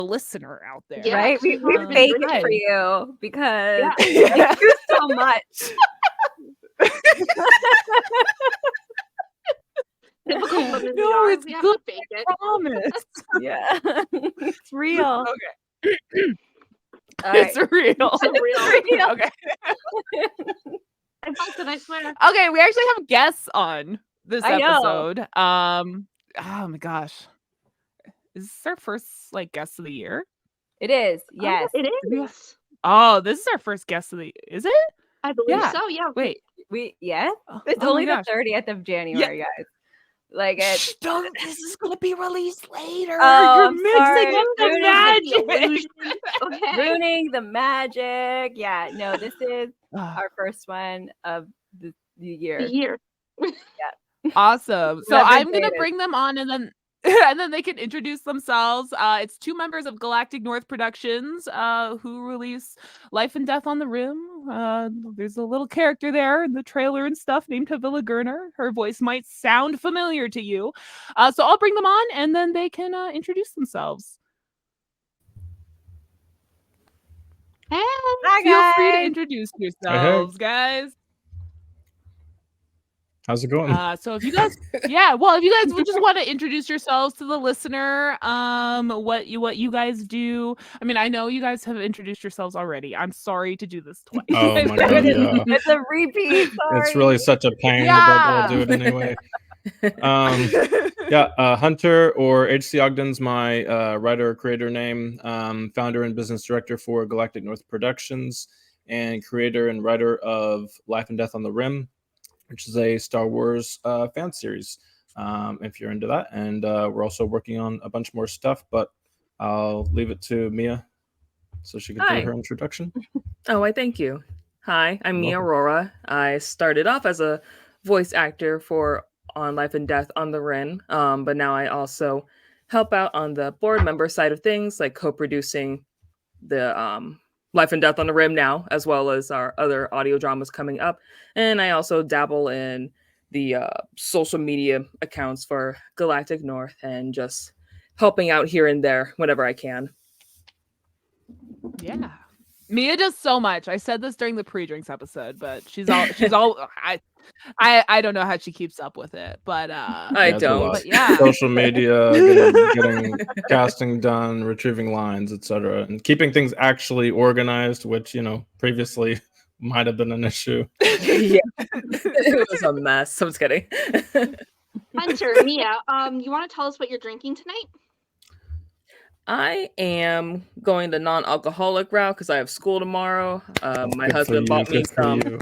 listener out there. Yeah. Right? We Um, fake it right. for you because Yeah. thank you so much. Typical women we No, are. it's We have good. to fake it. Promise. Yeah. It's real. Okay. All right. It's real. It's real. Real. Okay. I felt it, I swear. Okay, we actually have guests on this I know. episode. Oh my gosh. Is this our first like guest of the year? It is. Yes. It Yeah. is. Oh, this is our first guest of the is it? I believe Yeah. so, yeah. Wait. Yes. It's Oh only my the gosh. 30th of January, guys. Like it's Shh, don't, this is gonna be released later. Oh, You're I'm mixing sorry. up the Ruining The magic. illusion. Okay. ruining the magic. Yeah, no, this is Ah, our first one of the year. The year. awesome. So I'm gonna Represented. bring them on and then and then they can introduce themselves. It's two members of Galactic North Productions who release Life and Death on the Rim. There's a little character there in the trailer and stuff named Havila Gurner. Her voice might sound familiar to you. So I'll bring them on and then they can introduce themselves. Hey. Hi, Feel free to guys. introduce yourselves, guys. How's it going? So if you guys, if you guys would just want to introduce yourselves to the listener, what you guys do. I mean, I know you guys have introduced yourselves already. I'm sorry to do this twice. Oh my god, yeah. It's a repeat. Sorry. It's really such a pain, but I'll do it anyway. Hunter, or H.C. Ogden's my writer creator name. Founder and business director for Galactic North Productions, and creator and writer of Life and Death on the Rim, which is a Star Wars fan series, if you're into that. And we're also working on a bunch more stuff, but I'll leave it to Mia so she can do Hi. her introduction. Oh, I thank you. Hi, I'm Mia Welcome. Aurora. I started off as a voice actor for On Life and Death on the Rim, but now I also help out on the board member side of things, like co-producing the Life and Death on the Rim now, as well as our other audio dramas coming up. And I also dabble in the social media accounts for Galactic North and just helping out here and there whenever I can. Yeah. Mia does so much. I said this during the pre-drinks episode, but she's all I don't know how she keeps up with it, but I it's a don't. lot. but yeah. Social media, getting casting done, retrieving lines, etc., and keeping things actually organized, which previously might have been an issue. Yeah, it was a mess. I'm just kidding. Hunter, Mia, you want to tell us what you're drinking tonight? I am going the non-alcoholic route because I have school tomorrow. My Good for husband you, bought me good for some. you.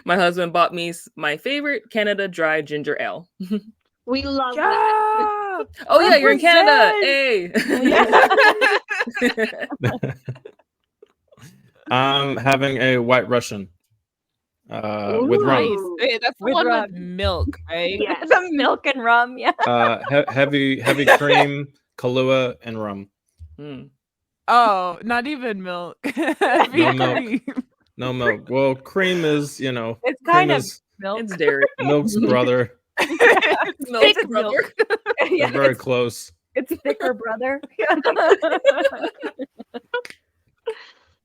My husband bought me my favorite Canada Dry Ginger Ale. We love that. Yeah. Oh yeah, you're in Canada. Represent! Hey. I'm having a White Russian with Nice. Ooh. Hey, that's the With one rum. with milk, right? Yes. The milk and rum. Yeah. heavy cream, Kahlua, and rum. Mm. Oh, not even milk. No milk. Cream. No milk. Well, cream is, It's cream kind of is milk. It's dairy. milk's brother. Milk Thick brother. milk. They're Yeah, very close. it's thicker, brother.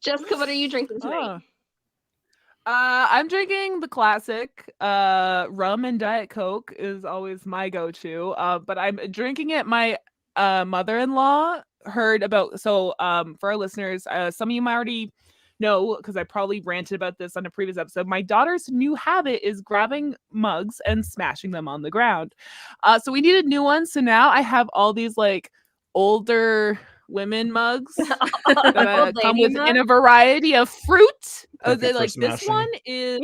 Jessica, what are you drinking tonight? Oh. I'm drinking the classic. Rum and Diet Coke is always my go-to. But I'm drinking it. My mother-in-law heard about. So for our listeners, some of you might already know because I probably ranted about this on a previous episode. My daughter's new habit is grabbing mugs and smashing them on the ground. So we needed new ones. So now I have all these like older women mugs that Old come lady in a variety of fruit. Perfect for Like this smashing. one is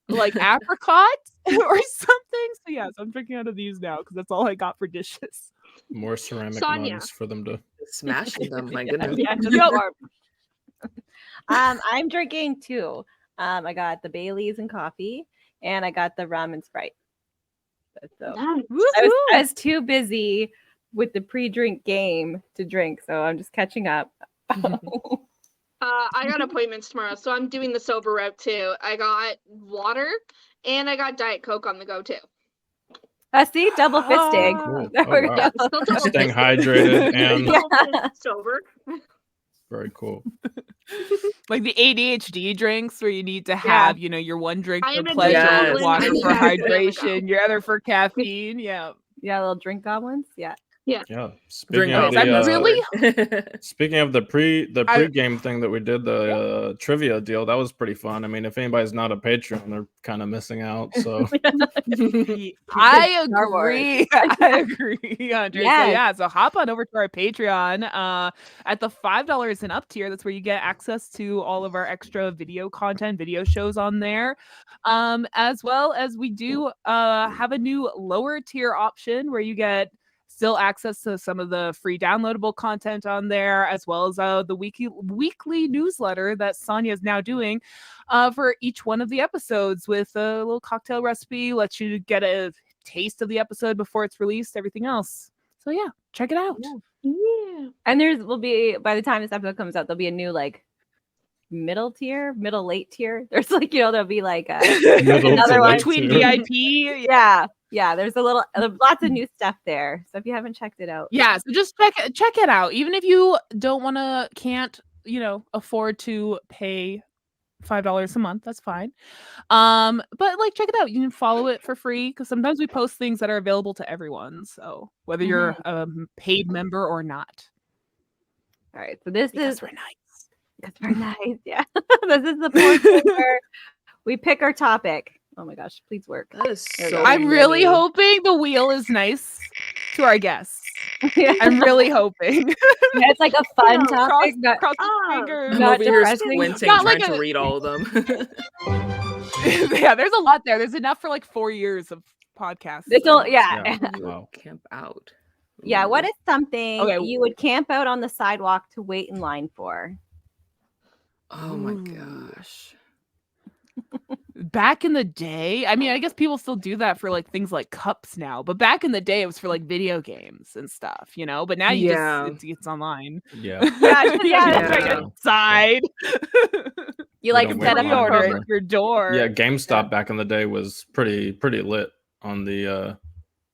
like apricot or something. So yeah, so I'm drinking out of these now because that's all I got for dishes. More ceramic Sonia. mugs for them to. Smashing them. My goodness. Yeah, just Yep. warm. I'm drinking two. I got the Baileys and coffee, and I got the rum and Sprite. So Nice. I was too busy with the pre-drink game to drink, so I'm just catching up. I got appointments tomorrow, so I'm doing the sober route too. I got water and I got Diet Coke on the go too. See, double fisting. Cool. There Oh, we wow. go. Still double Staying fisted. hydrated and Yeah. Double fist sober. very cool. Like the ADHD drinks where you need to Yeah. have, your one drink I for am a pleasure, Yes. water goblin, for you guys really hydration, your other for caffeine. Yeah. Yeah, little drink goblins. Yeah. Yeah. Drink of goblin, I'm that's really- good. Speaking of the I- pre-game thing that we did, the trivia deal, that was pretty fun. I mean, if anybody's not a Patreon, they're kind of missing out. So I Star Wars. agree. I agree, Andre. Yes. So hop on over to our Patreon. At the $5 and up tier, that's where you get access to all of our extra video content, video shows on there. As well as we do have a new lower tier option where you get still access to some of the free downloadable content on there, as well as the weekly newsletter that Sonia is now doing for each one of the episodes with a little cocktail recipe, lets you get a taste of the episode before it's released, everything else. So yeah, check it out. Yeah. And will be, by the time this episode comes out, there'll be a new like middle late tier. There's like, there'll be like Middle another to one. late Between tier. VIP. Yeah. There's lots of new stuff there. So if you haven't checked it out, Yeah, so just check it out. Even if you can't, afford to pay $5 a month, that's fine. But like check it out. You can follow it for free because sometimes we post things that are available to everyone. So whether you're a paid member or not. all right. So this Because is we're nice. because we're nice. Yeah. This is the point where we pick our topic. Oh my gosh, please work. That is There we so go. I'm really many. hoping the wheel is nice to our guests. Yeah. I'm really hoping. Yeah, it's like a fun No, topic. Not, Cross the Oh. fingers. I'm Not over here depressing. squinting, Not trying like to a- read all of them. Yeah, there's a lot there. There's enough for like 4 years of podcasts. it's so. all, yeah. Yeah. You Wow. camp out. Yeah, what Ooh. is something Okay. you would camp out on the sidewalk to wait in line for? Oh my Ooh. gosh. Back in the day, I mean, I guess people still do that for like things like cups now, but back in the day it was for like video games and stuff, but now you Yeah. just it's online. Yeah. Yeah, Yeah, that's right. outside. You We like don't set wait up in your line Pre-order anymore. at your door. Yeah, GameStop back in the day was pretty lit on the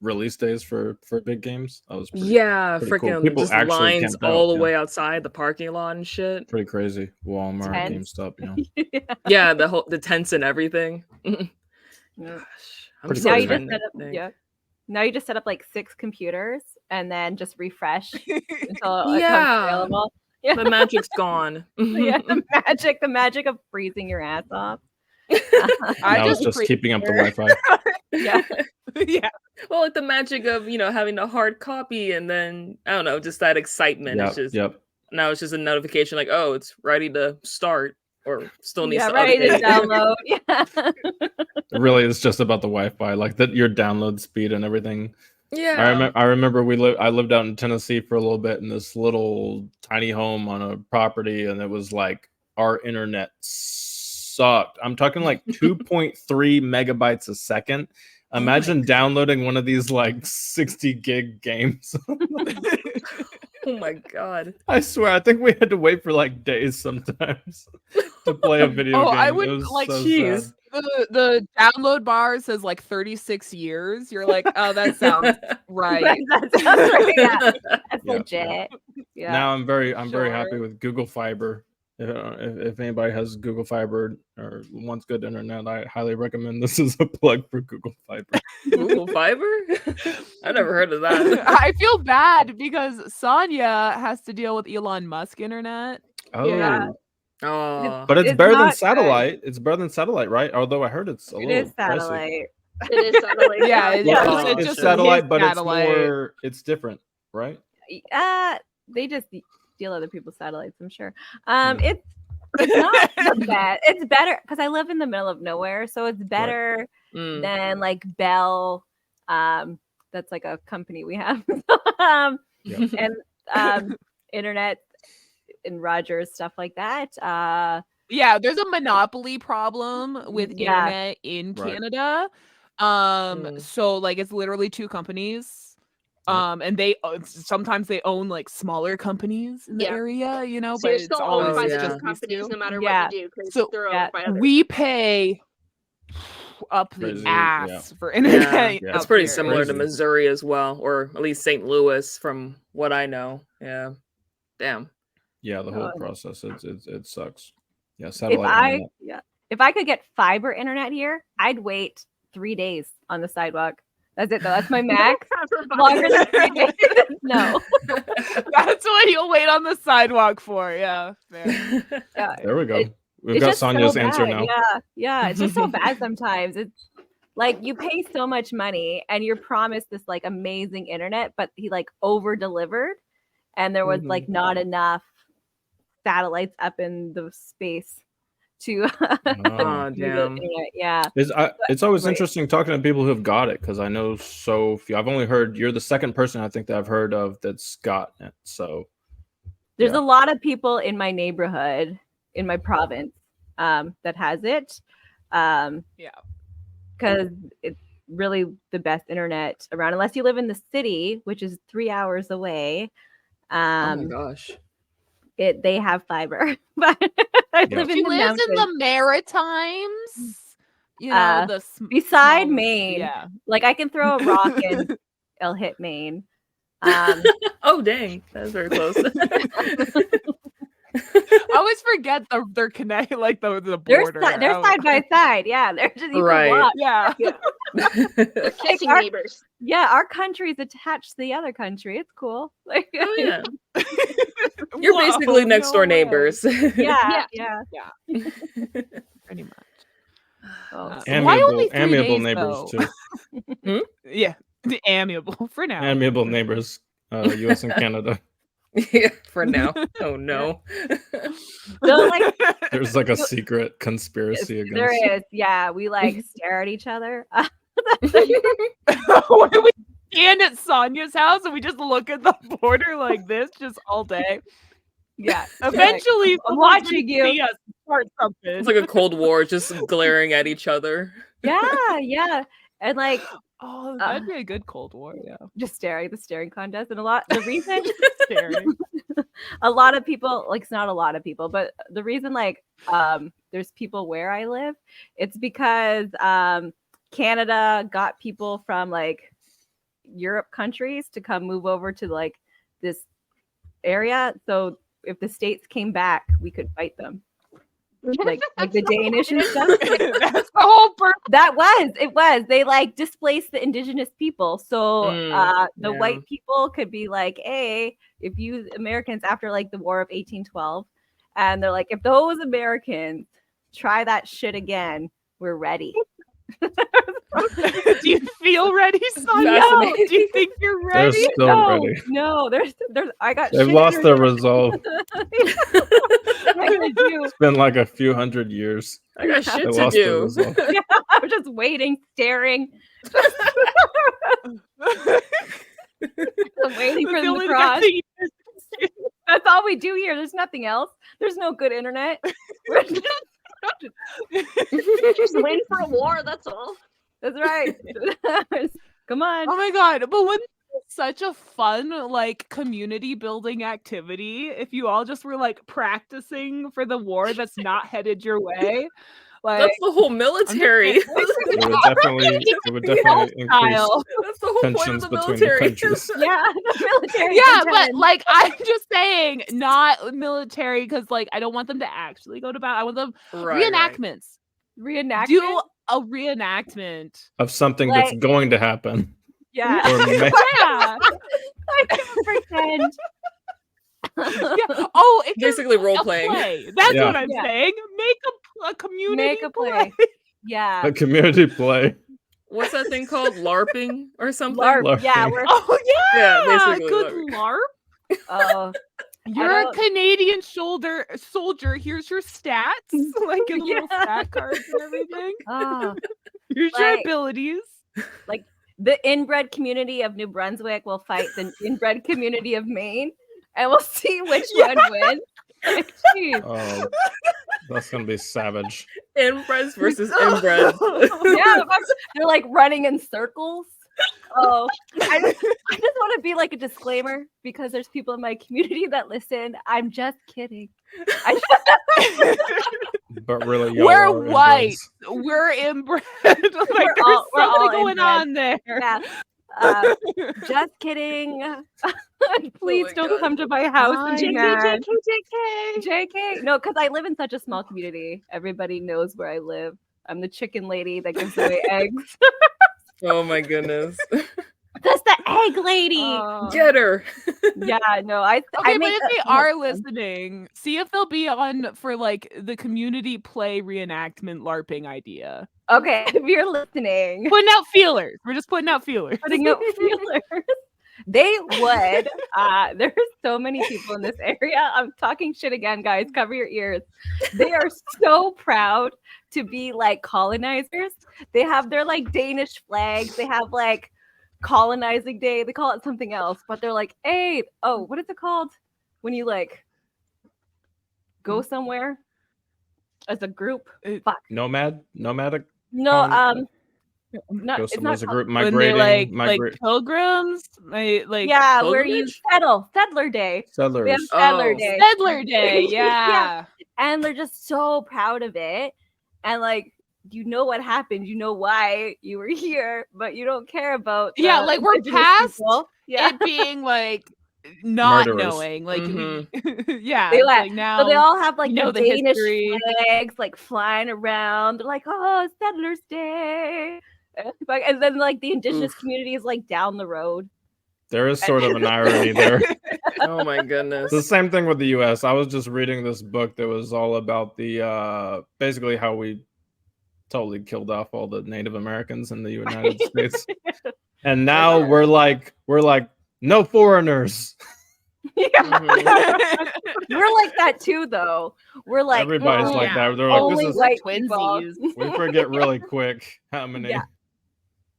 release days for big games. That was pretty, Yeah, pretty cool. freaking People just actually lines camped out, all the yeah. way outside the parking lot and shit. pretty crazy. Walmart, Tense. GameStop, Yeah, the tents and everything. Yeah. Gosh, I'm Pretty so Now you crazy. just trying set to up, think. Now you just set up like 6 computers and then just refresh until it Yeah. comes available. Yeah. The magic's gone. Yeah, the magic of freezing your ass off. I Now it's just just keeping up the pre-order. Wi-Fi. Yeah. Yeah. Well, like the magic of having a hard copy, and then I don't know, just that excitement. It's just now it's just a notification like, oh, it's ready to start, or still needs Yeah, to ready to update. download. Yeah. It really is just about the Wi-Fi, like your download speed and everything. Yeah. I remember I lived out in Tennessee for a little bit in this little tiny home on a property, and it was like our internet sucked. I'm talking like 2.3 megabytes a second. Imagine downloading one of these like 60 gig games. Oh my god. I swear, I think we had to wait for like days sometimes to play a video game. I It would was like so jeez. sad. The download bar says like 36 years. You're like, oh, that sounds right. That sounds right. Yeah. That's Yeah, legit. Yeah. Now I'm very happy Sure. with Google Fiber. If anybody has Google Fiber or wants good internet, I highly recommend this as a plug for Google Fiber. Google Fiber? I never heard of that. I feel bad because Sonia has to deal with Elon Musk internet. Oh, Yeah. Oh. but it's It's better than not good. satellite. It's better than satellite, right? Although I heard it's a It little is pricey. satellite. It is satellite. Yeah, it Yeah. is. It's It's It's just satellite, his but satellite. it's different, right? They just steal other people's satellites, I'm sure. Yeah. It's not so bad. It's better because I live in the middle of nowhere, so it's better Mm. than like Bell. That's like a company we have. Yeah. And internet and Rogers, stuff like that. Yeah, there's a monopoly problem with Yeah. internet in Right. Canada. Mm. So like it's literally 2 companies. And they sometimes they own like smaller companies in the Yeah. area, So but you're it's still always owned by Oh, the yeah. two just these companies two. no matter Yeah. what you do because So, they're owned yeah, by others. We pay up the Crazy, ass for Yeah, internet. Yeah, that's out pretty here. similar to Crazy. Missouri as well, or at least St. Louis, from what I know. Yeah, damn. Yeah, the whole Oh. process it sucks. Yeah, If satellite I internet. if I could get fiber internet here, I'd wait 3 days on the sidewalk. That's it though. That's my max. Longer than 3 days. No. That's what you'll wait on the sidewalk for. Yeah, fair. Yeah. There we go. We've It's got just so Sonia's answer bad. now. Yeah. It's just so bad sometimes. It's like you pay so much money and you're promised this like amazing internet, but he like over delivered and there was like not enough satellites up in the space to Oh, do the damn. internet. Yeah. It's always Right. interesting talking to people who have got it because I know so few. I've only heard you're the second person I think that I've heard of that's gotten it. So There's yeah. a lot of people in my neighborhood, in my province, that has it. Yeah. Because it's really the best internet around, unless you live in the city, which is 3 hours away. Oh my Um, gosh. they have fiber, but I Yeah. live in She the lives in mountains. the Maritimes. You know, Uh, the beside small- Maine. Yeah. Like I can throw a rock and it'll hit Maine. Oh dang, that's very close. I always forget they're connected, like the they're border. they're side by side. Yeah, they're just you Right. can walk. Yeah. They're kissing our- neighbors. Yeah, our country's attached to the other country. It's cool. Like, Oh yeah, you're Whoa, basically next no door way. neighbors. yeah. Pretty much. Oh, Why Amiable, only 3 amiable days, neighbors though? too. Yeah, the amiable for now. Amiable neighbors, U.S. and Canada. Yeah, for now. Oh no. so like There's like a secret conspiracy against. there is. Yeah, we like stare at each other. When we stand at Sonia's house and we just look at the border like this just all day. Yeah. Eventually, I'm someone's watching gonna you. see us start something. It's like a Cold War, just glaring at each other. Yeah. And like Oh, that'd be a good Cold War. Yeah, just the staring contest. And the reason staring. a lot of people, like it's not a lot of people, but the reason like there's people where I live, it's because Canada got people from like Europe countries to come move over to like this area. So if the states came back, we could fight them. Like the Danish and stuff. That's the whole purpose. It was. They like displaced the indigenous people. So the yeah. white people could be like, hey, if you Americans after like the War of 1812, and they're like, if those Americans try that shit again, we're ready. Do you feel ready, Sonia? Fascinating. Do you think you're They're ready? still ready. No, there's I got They've shit lost their energy. resolve. What am I gonna do? It's been like a few hundred years. I got They shit to lost their do. resolve. I'm just waiting, staring. I'm waiting for The the only cross. thing you That's all we do here. There's nothing else. There's no good internet. We're just- Just waiting for a war, that's all. That's right. Come on. Oh my god! But wouldn't it be such a fun like community building activity if you all just were like practicing for the war that's not headed your way? Like That's the whole military. I'm just It would definitely increase style. That's the whole point of tensions the between the military. countries. Yeah, the military. Yeah, but pretend. like I'm just saying, not military because like I don't want them to actually go to battle. I want them Right, right. reenactments. Reenactment. Do a reenactment. Of something that's Like- going to happen. Yeah. Or may- Yeah. I can pretend. Yeah. Oh, it's Basically role a playing. play. That's Yeah. what I'm Yeah. saying. Make a community Make a play. Yeah. a community play. What's that thing called? LARPing or something? LARP. Yeah. LARPing. We're. Oh yeah, Yeah, basically good LARP. Oh. You're a don't- Canadian soldier. Here's your stats, like your little Yeah. stat cards and everything. Oh. Here's your Like- abilities. The inbred community of New Brunswick will fight the inbred community of Maine, and we'll see which one wins. Like, geez. Oh, that's gonna be savage. Inbreds versus inbreds. Yeah, they're like running in circles. Oh, I just want to be like a disclaimer because there's people in my community that listen. I'm just kidding. But really, y'all We're are white. inbreds. We're inbred. Like, there's we're all something going inbred. on there. Yeah. Just kidding. Please my don't God. come to my house and be mad. JK. JK. No, because I live in such a small community. Everybody knows where I live. I'm the chicken lady that gives away eggs. Oh my goodness. That's the egg lady. Get her. Yeah, no, I Okay, but make if that they so much are fun. listening, see if they'll be on for like the community play reenactment LARPing idea. Okay, if you're listening, Putting out feelers. We're just putting out feelers. putting out feelers. They would. There's so many people in this area. I'm talking shit again, guys. Cover your ears. They are so proud to be like colonizers. They have their like Danish flags. They have like colonizing day. They call it something else, but they're like, hey, oh, what is it called when you like go somewhere as a group? Fuck. Nomadic. No, Colon- not Go it's somewhere not as a called- group When they migrating. like pilgrims, like yeah, where you pilgrimage? settler day. settlers. We have settler Oh. day. Settler Day. Yeah. Yeah. And they're just so proud of it. And like, you know what happened, you know why you were here, but you don't care about Yeah, the like we're indigenous past people. Yeah. it being like not Murderers. knowing. Like Mhm. yeah, They it's laugh. like now So they all have like you know the the Danish history. flags like flying around. They're like, oh, Settlers Day. And then like the indigenous Oof. community is like down the road. There is sort of an irony there. Oh my goodness. The same thing with the U.S. I was just reading this book that was all about the basically how we totally killed off all the Native Americans in the United States, and now we're like no foreigners. Mhm. We're like that too, though. We're like Everybody's like yeah. that. They're like, only this is. white people. Twinsies. We forget really quick how many Yeah.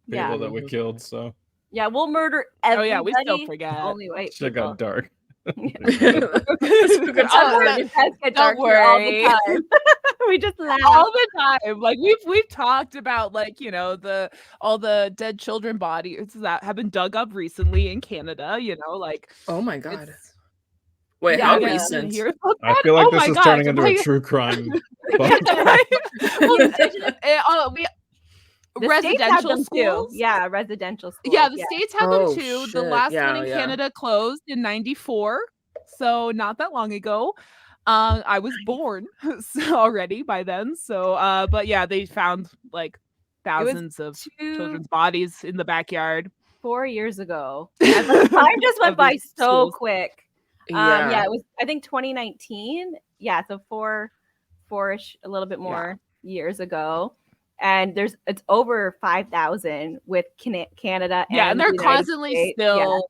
people Yeah. that we Mhm. killed. So Yeah, we'll murder Oh everybody. yeah, we still forget. Only white shit people. got dark. Good Oh, time. It does get don't dark here all the worry. time. We just laugh. All the time. Like we've talked about like, you know, all the dead children bodies that have been dug up recently in Canada, you know, like Oh my god. it's Wait, Yeah, how yeah. recent? Hear about I that? feel like Oh this my is gosh, turning into a like- true crime. Well, we The states have residential them too. schools. Yeah, residential schools. Yeah, the states have them Oh, too. The shit. last Yeah, one in yeah. Canada closed in 94, so not that long ago. I was born already by then. So but yeah, they found like thousands of children's bodies in the backyard. 4 years ago. And the time just went Of by these so schools. quick. Yeah. Yeah, it was I think 2019. Yeah, so four-ish, a little bit more years ago. And it's over 5,000 with Canada Yeah, and the they're United constantly States. still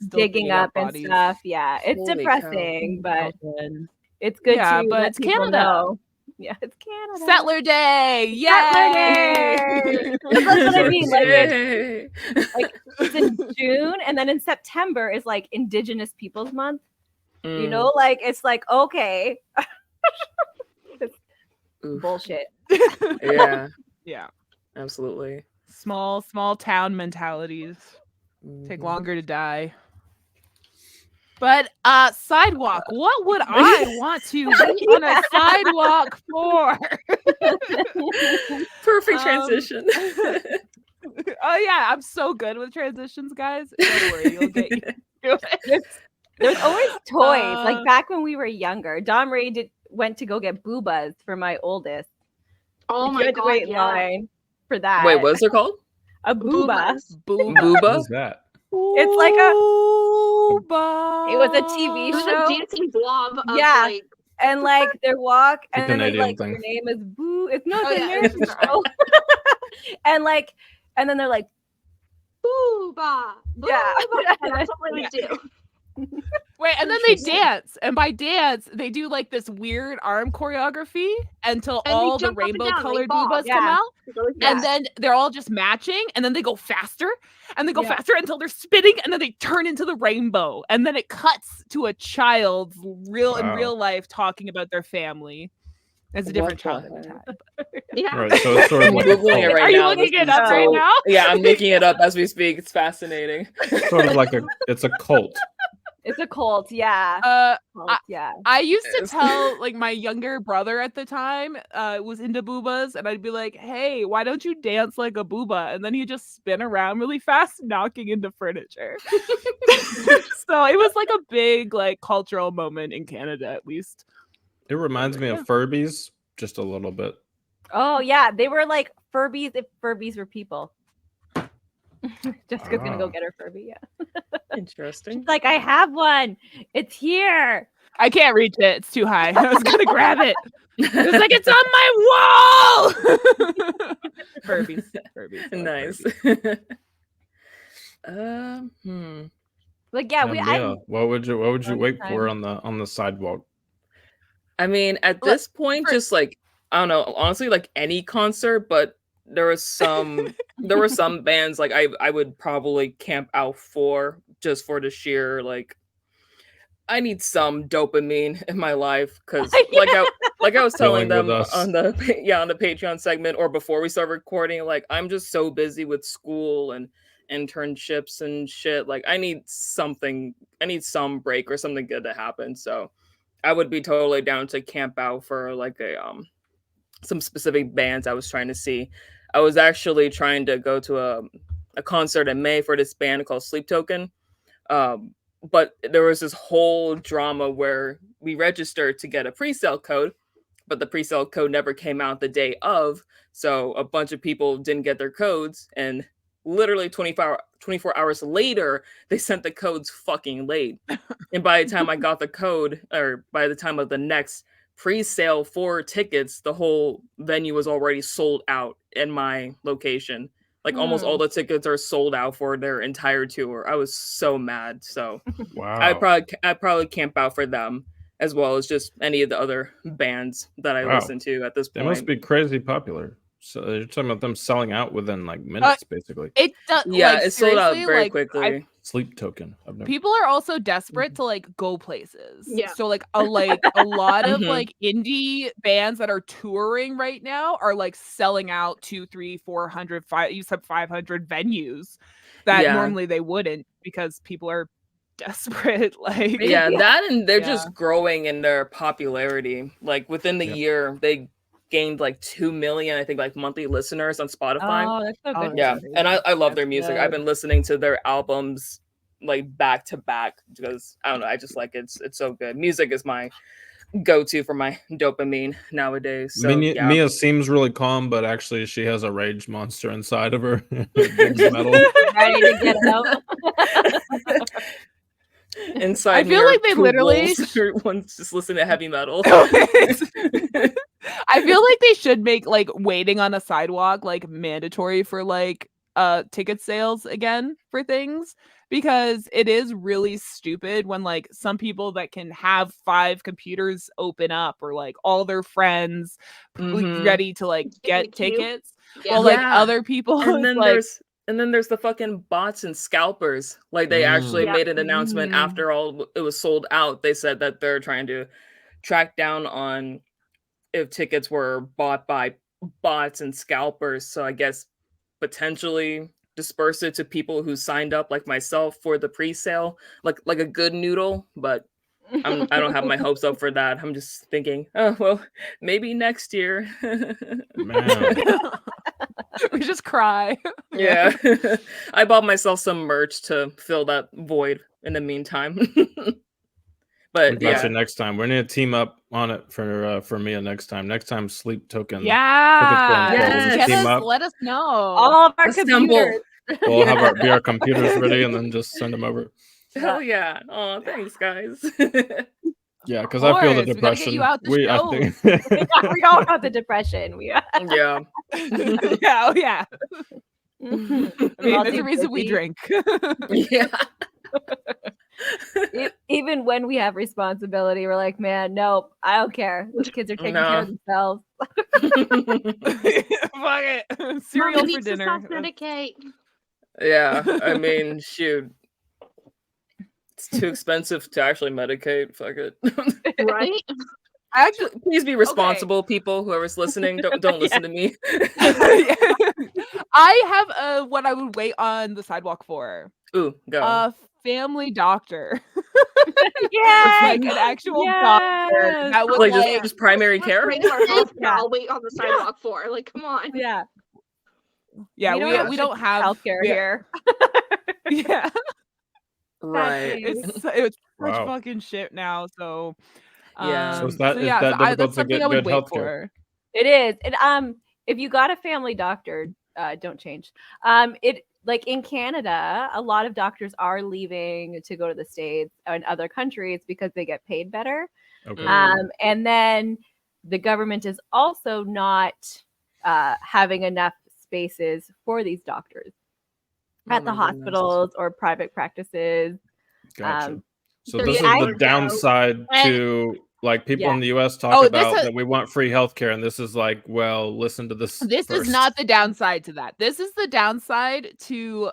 Digging up and bodies. stuff. Yeah, it's Holy depressing, cow. but it's good Yeah, to but let it's people Canada. know. Yeah, it's Canada. Settler Day! Yay! Settler Day! That's what I mean. Like Yay. it's in June, and then in September is like Indigenous Peoples Month. You Mm. know, like it's like okay, Oof. bullshit. Yeah, Yeah. absolutely. Small town mentalities take Mhm. longer to die. But sidewalk, what would I want to be on a sidewalk for? Perfect Um, transition. Oh yeah, I'm so good with transitions, guys. Don't worry, you'll get used to it. There's always toys. Uh, Like back when we were younger, Dom Ray went to go get boobas for my oldest. Oh You my had to god, wait in yeah. line for that. Wait, what's it called? A booba. Boobas. Booba. What is that? It's like a- Booba. It was a TV It was show. a dancing blob of Yeah. like And like their walk, The and then they, Canadian like thing. their name is Boo. It's not Oh, the yeah, American it's show. and then they're like, booba, booba. Yeah. And that's what we would do. Wait, and then they Interesting. dance, and by dance they do like this weird arm choreography until And they all the jump up and down, rainbow-colored like boobas bob. come Yeah. out. Yeah. And then they're all just matching, and then they go faster, and they go Yeah. faster until they're spinning, and then they turn into the rainbow, and then it cuts to a child's in Wow. real life talking about their family. It's a different What the childhood heck? time. Yeah. Right, so it's sort of I'm like a Googling it cult. right Are you now. looking This it is up right now? Yeah, I'm looking it up as we speak. It's fascinating. Sort of like it's a cult. It's a cult, yeah. I, Yeah. I used to Yes. tell like my younger brother at the time was into boobas, and I'd be like, "Hey, why don't you dance like a booba?" And then he'd just spin around really fast, knocking into furniture. So it was like a big like cultural moment in Canada, at least. It reminds me of Furbies just a little bit. Oh yeah, they were like Furbies if Furbies were people. Jessica's gonna go Ah. get her Furby. Yeah. Interesting. She's like, I have one. It's here. I can't reach it; it's too high. I was gonna grab it. It was like it's on my wall. Furbies. I love Nice. Furbies. Like yeah, Mia, what would you Long wait for time. on the sidewalk? I mean, at Look, this point, for- just like I don't know, honestly, like any concert, but there were some bands like I would probably camp out for just for the sheer like I need some dopamine in my life because like I was telling Feeling with them us. on the on the Patreon segment or before we start recording, like I'm just so busy with school and internships and shit. Like I need some break or something good to happen. So I would be totally down to camp out for like a some specific bands I was trying to see. I was actually trying to go to a concert in May for this band called Sleep Token. But there was this whole drama where we registered to get a pre-sale code, but the pre-sale code never came out the day of. So a bunch of people didn't get their codes, and literally 24 hours later, they sent the codes fucking late. And by the time I got the code, or by the time of the next pre-sale for tickets, the whole venue was already sold out in my location. Like almost all the tickets are sold out for their entire tour. I was so mad. So Wow. I'd probably camp out for them as well as just any of the other bands that I Wow. listen to at this They point. must be crazy popular. So you're talking about them selling out within like minutes, basically. It does. Yeah, like, it sold out seriously, very like, quickly. Sleep Token. I've never. People are also desperate to like go places. Yeah. So like a lot of Mhm. like indie bands that are touring right now are like selling out 200, 300, 400, 500 venues that Yeah. normally they wouldn't because people are desperate. Like Yeah, that and they're Yeah. just growing in their popularity. Like within the Yep. year, they gained like 2 million, I think, like monthly listeners on Spotify. Oh, that's so Oh, good. Yeah, that's and I love That's their music. I've good. been listening to their albums like back to back because I don't know. I just like it's so good. Music is my go-to for my dopamine nowadays. So yeah, Mia seems really calm, but actually she has a rage monster inside of her. Big metal. Ready to get out. inside I feel me are like they two literally wolves who one's just listening to heavy metal. I feel like they should make like waiting on a sidewalk like mandatory for like ticket sales again for things because it is really stupid when like some people that can have 5 computers open up or like all their friends Mhm. ready to like Get in the get queue. tickets Yeah. while like Yeah. other people and it's then like there's the fucking bots and scalpers. Like they actually Yeah. made an announcement after all it was sold out. They said that they're trying to track down on if tickets were bought by bots and scalpers. So I guess potentially disperse it to people who signed up like myself for the pre-sale, like a good noodle, but I don't have my hopes up for that. I'm just thinking, oh well, maybe next year. Man. we just cry. Yeah. I bought myself some merch to fill that void in the meantime. We But got yeah. you next time. We're gonna team up on it for Mia next time. Next time, Sleep Token. Yeah. Yes. Get Team us, up. let us know. All of our Assemble. computers. We'll have our computers ready and then just send them over. Hell yeah. Oh, thanks guys. Yeah, because Of I feel the course, we gotta get depression. you out the I shows. think We all have the depression. We Yeah. yeah, oh yeah. I mean, All there's a too reason we busy. drink. Yeah. Even when we have responsibility, we're like, man, nope, I don't care. The kids are taking care of themselves. Fuck it. Cereal Mama for needs to dinner. self-medicate. Yeah. I mean, shoot. It's too expensive to actually medicate. Fuck it. Right? Actually, Please be responsible, people. Whoever's listening, don't listen to me. I have what I would wait on the sidewalk for. Ooh, go. A family doctor. Yeah. Like an actual doctor that would like like just primary That's care. regular healthcare. Yeah. I'll wait on the sidewalk for. Like, come on. Yeah. yeah, don't we don't have healthcare here. Yeah. Right. It's such Wow. fucking shit now. So Yeah. So is that yeah, difficult that's to something get I would good wait healthcare? for. It is. And if you got a family doctor, don't change. It like in Canada, a lot of doctors are leaving to go to the States and other countries because they get paid better. Okay. And then the government is also not having enough spaces for these doctors at the hospitals or private practices. Gotcha. So there's this is the the downside to like people in the US talk about that we want free healthcare, and this is like, well, listen to this. This is not the downside to that. This is the downside to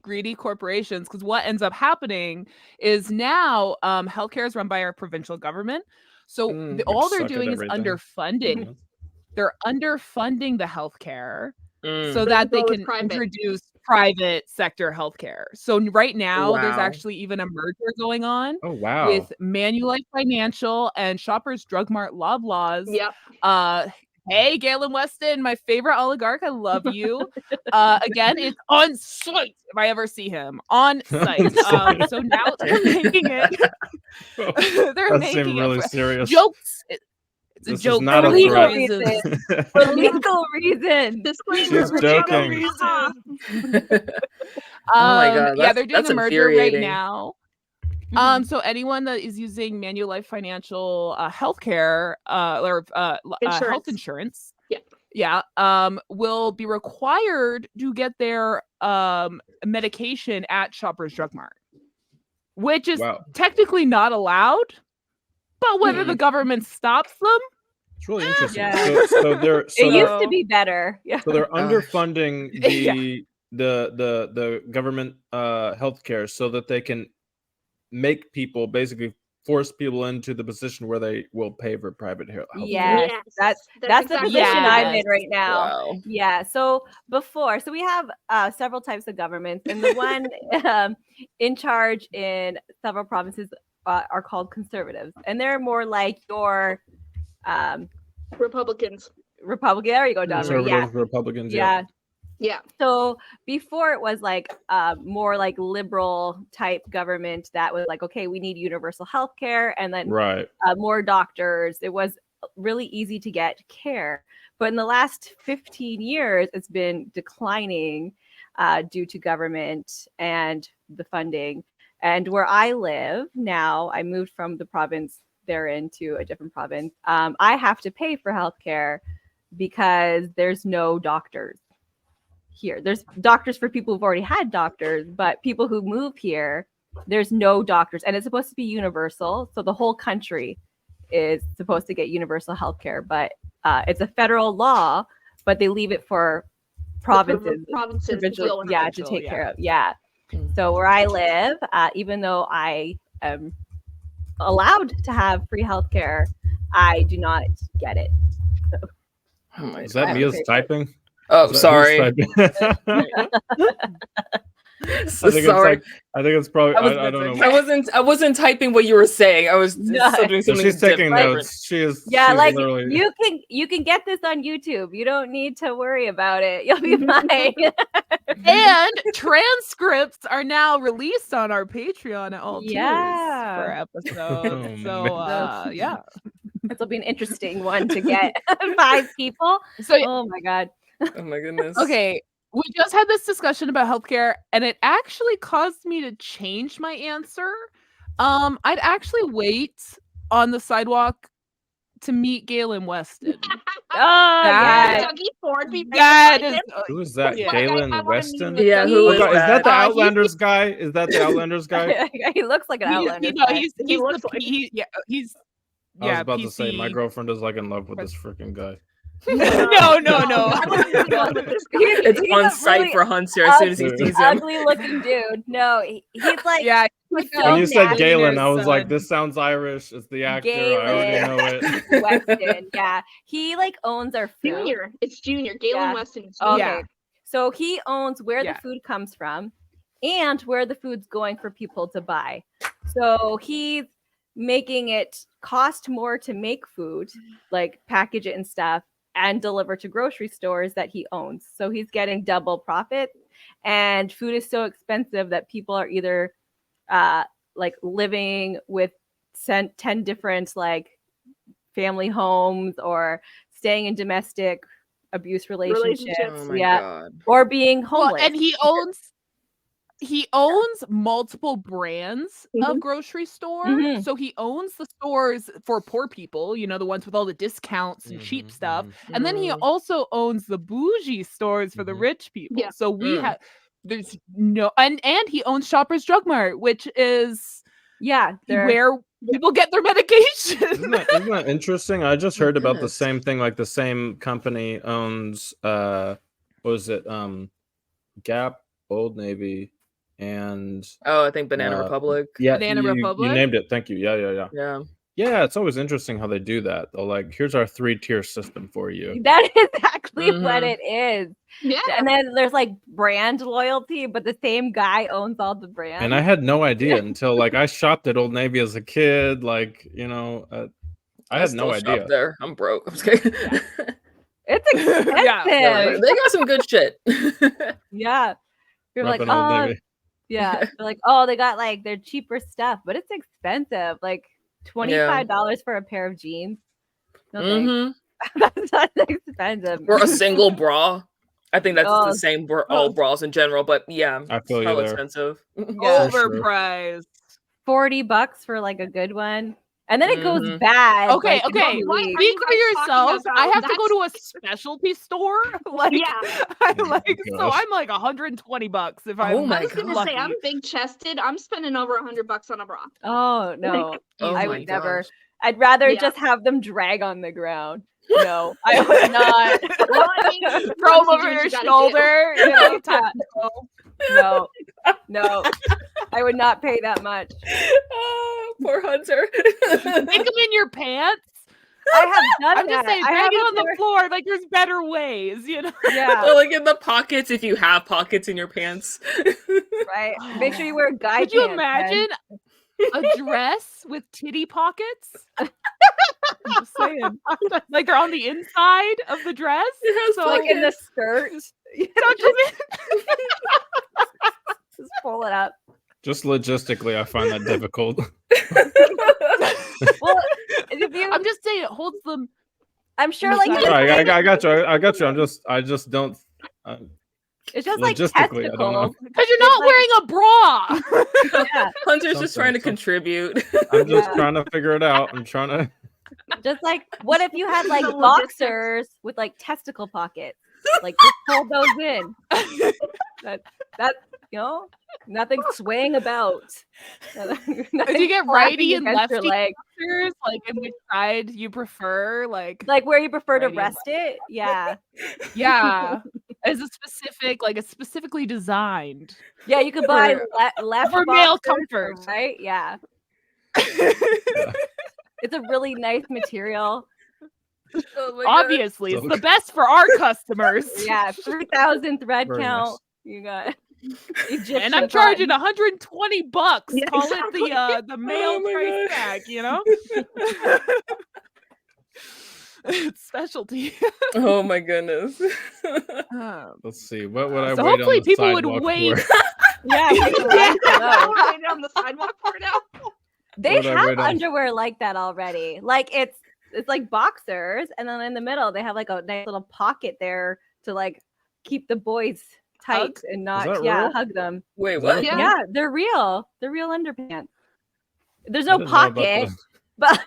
greedy corporations, because what ends up happening is now healthcare is run by our provincial government. So all they're doing is underfunding. They're underfunding the healthcare so that they can introduce private sector healthcare. So right now there's actually even a merger going on with Manulife Financial and Shoppers Drug Mart Loblaws. Yep. Hey, Galen Weston, my favorite oligarch. I love you. Again, it's on site if I ever see him on site. So now they're making it. They're making really it serious. Jokes. It's this a joke is not for a legal reason. For legal reason. She's joking. Oh my God, yeah, they're doing that's a merger right infuriating. now. So anyone that is using Manulife Financial healthcare or health insurance, will be required to get their medication at Shoppers Drug Mart, which is technically not allowed. But whether the government stops them, it's really interesting. Yeah. So it used to be better. Yeah. So they're underfunding the government healthcare so that they can make people basically force people into the position where they will pay for private health. Yes, that's exactly the position I'm in right now. Wow. Yeah. So we have several types of governments, and the one in charge in several provinces are called conservatives, and they're more like your Republicans. Republican. There you go, Donna. Yeah. Republicans. Yeah. Yeah. So before it was like more like liberal type government that was like, okay, we need universal health care, and then more doctors. It was really easy to get care. But in the last 15 years, it's been declining due to government and the funding. And where I live now, I moved from the province they're in to a different province. I have to pay for healthcare because there's no doctors here. There's doctors for people who've already had doctors, but people who move here, there's no doctors. And it's supposed to be universal. So the whole country is supposed to get universal healthcare, but it's a federal law, but they leave it for provinces to take care of. Yeah. So where I live, even though I am allowed to have free healthcare, I do not get it. So, is that Mia's typing? Oh, sorry. Sorry. I think it's probably. I don't know. I wasn't typing what you were saying. I was doing something. She's taking notes. She is. Yeah, she's like literally... you can get this on YouTube. You don't need to worry about it. You'll be fine. And transcripts are now released on our Patreon at all per episode. So yeah, this will be an interesting one to get 5 people. So oh my God. Oh my goodness. Okay. We just had this discussion about healthcare, and it actually caused me to change my answer. I'd actually wait on the sidewalk to meet Galen Weston. Who is that? Galen Weston? Yeah, who is that? Is that the Outlanders guy? Is that the Outlanders guy? He looks like an Outlander. He's I was about to say my girlfriend is like in love with this freaking guy. No. It's on site for Hunter as soon as he sees him. Ugly looking dude. No, he's like He's When so When you said nasty. Galen, I was like, son. this sounds Irish. It's the actor. I already know it. Weston, yeah. He like owns our food. Junior. It's Junior. Galen Yeah. Weston. Jr. Okay. Yeah. So he owns where Yeah. the food comes from and where the food's going for people to buy. So he's making it cost more to make food, like package it and stuff, and deliver to grocery stores that he owns. So he's getting double profit. And food is so expensive that people are either like living with 10 different like family homes or staying in domestic abuse relationships. Oh my Yeah. god. Or being Well, homeless. and he owns multiple brands of grocery store. Mhm. So he owns the stores for poor people, you know, the ones with all the discounts and cheap stuff. And then he Mm. also owns the bougie stores for the Mhm. rich people. Yeah. So we Mm. have there's no and he owns Shoppers Drug Mart, which is yeah, they're where people get their medication. Isn't that interesting? I just My heard about the goodness. same thing. Like the same company owns what was it? Gap, Old Navy, and Oh, I think Banana Republic. yeah, Banana you Republic? named it. Thank you. Yeah. Yeah. Yeah, it's always interesting how they do that. They'll like, here's our 3-tier system for you. that is exactly what Mhm. it is. Yeah. And then there's like brand loyalty, but the same guy owns all the brands. And I had no idea until like I shopped at Old Navy as a kid. Like, you know, I had no still shop idea. there. I'm broke. I'm just kidding. It's expensive. Yeah, Yeah, they got some good shit. Yeah. You're like, Repping Old oh, Navy. yeah. They're like, oh, they got like their cheaper stuff, but it's expensive. Like $25 for a pair of jeans. No thanks. Mhm. That's expensive. Or a single bra. I think that's Oh. the same for all bras in general, but yeah, I feel you hella there. expensive. Yeah. For sure. Overpriced. $40 for like a good one. And then it goes Mhm. bad. Okay, like, in okay. 2 Why weeks. are you Speak for guys talking yourselves. about I have to go that? to a specialty store. Like, Yeah. I Oh my like so gosh. I'm like $120 if I'm Oh my I was gonna lucky. say I'm big chested. I'm spending over $100 on a bra. Oh no. Oh I my would never. gosh. I'd rather Yeah. just have them drag on the ground. No, I would not. Well, I mean, Throw them sometimes you over do your what you gotta do. shoulder. You know, Yeah. tactical. No, I would not pay that much. Oh, poor Hunter. Stick them in your pants. I have done I'm just that. saying, I drag have it a on the pair- floor. Like there's better ways, you know. Yeah, Or like in the pockets if you have pockets in your pants. right. Make sure you wear guy Could you pants, man. imagine a dress with titty pockets? I'm just saying. Like they're on the inside of the dress. It has So Like in the pockets. skirt. tuck 'em in. Just pull it up. Just logistically, I find that difficult. Well, if you, I'm just saying it holds them. I'm sure like All you Right, can- I got you. I got you. I just don't. it's just like logistically, I don't know. testicles. Because you're not like- wearing a bra. Yeah, Hunter's just trying to Something. contribute. I'm just Yeah. trying to figure it out. I'm trying to. just like what if you had like The logistics. boxers with like testicle pockets? Like just hold those in. That you know, nothing swaying about. Do you get Flapping righty and against your lefty leg. boxers? Like in which side you prefer? Like Like where you prefer to Righty and rest it? Yeah. yeah, as a specific, like it's specifically designed. Yeah, you could buy For- left for male boxers or comfort. right? Yeah. It's a really nice material. Oh my God. Obviously, it's So- the best for our customers. Yeah, 3,000 thread Very count. nice. You got And Egyptian I'm charging cotton. $120. Yeah, Call exactly. it the male Oh my price God. tag, you know? It's specialty. Oh my goodness. Let's see. What would I So wait on hopefully the people would sidewalk wait. for? Yeah, take a ride for those. Right on the sidewalk part out. They What would I have wait on? underwear like that already. Like it's like boxers, and then in the middle they have like a nice little pocket there to like keep the boys tight Hug? and not that real? hug them. Wait, Is that what? a Yeah. thing? Yeah, they're real. They're real underpants. There's I no didn't know about pocket, the- but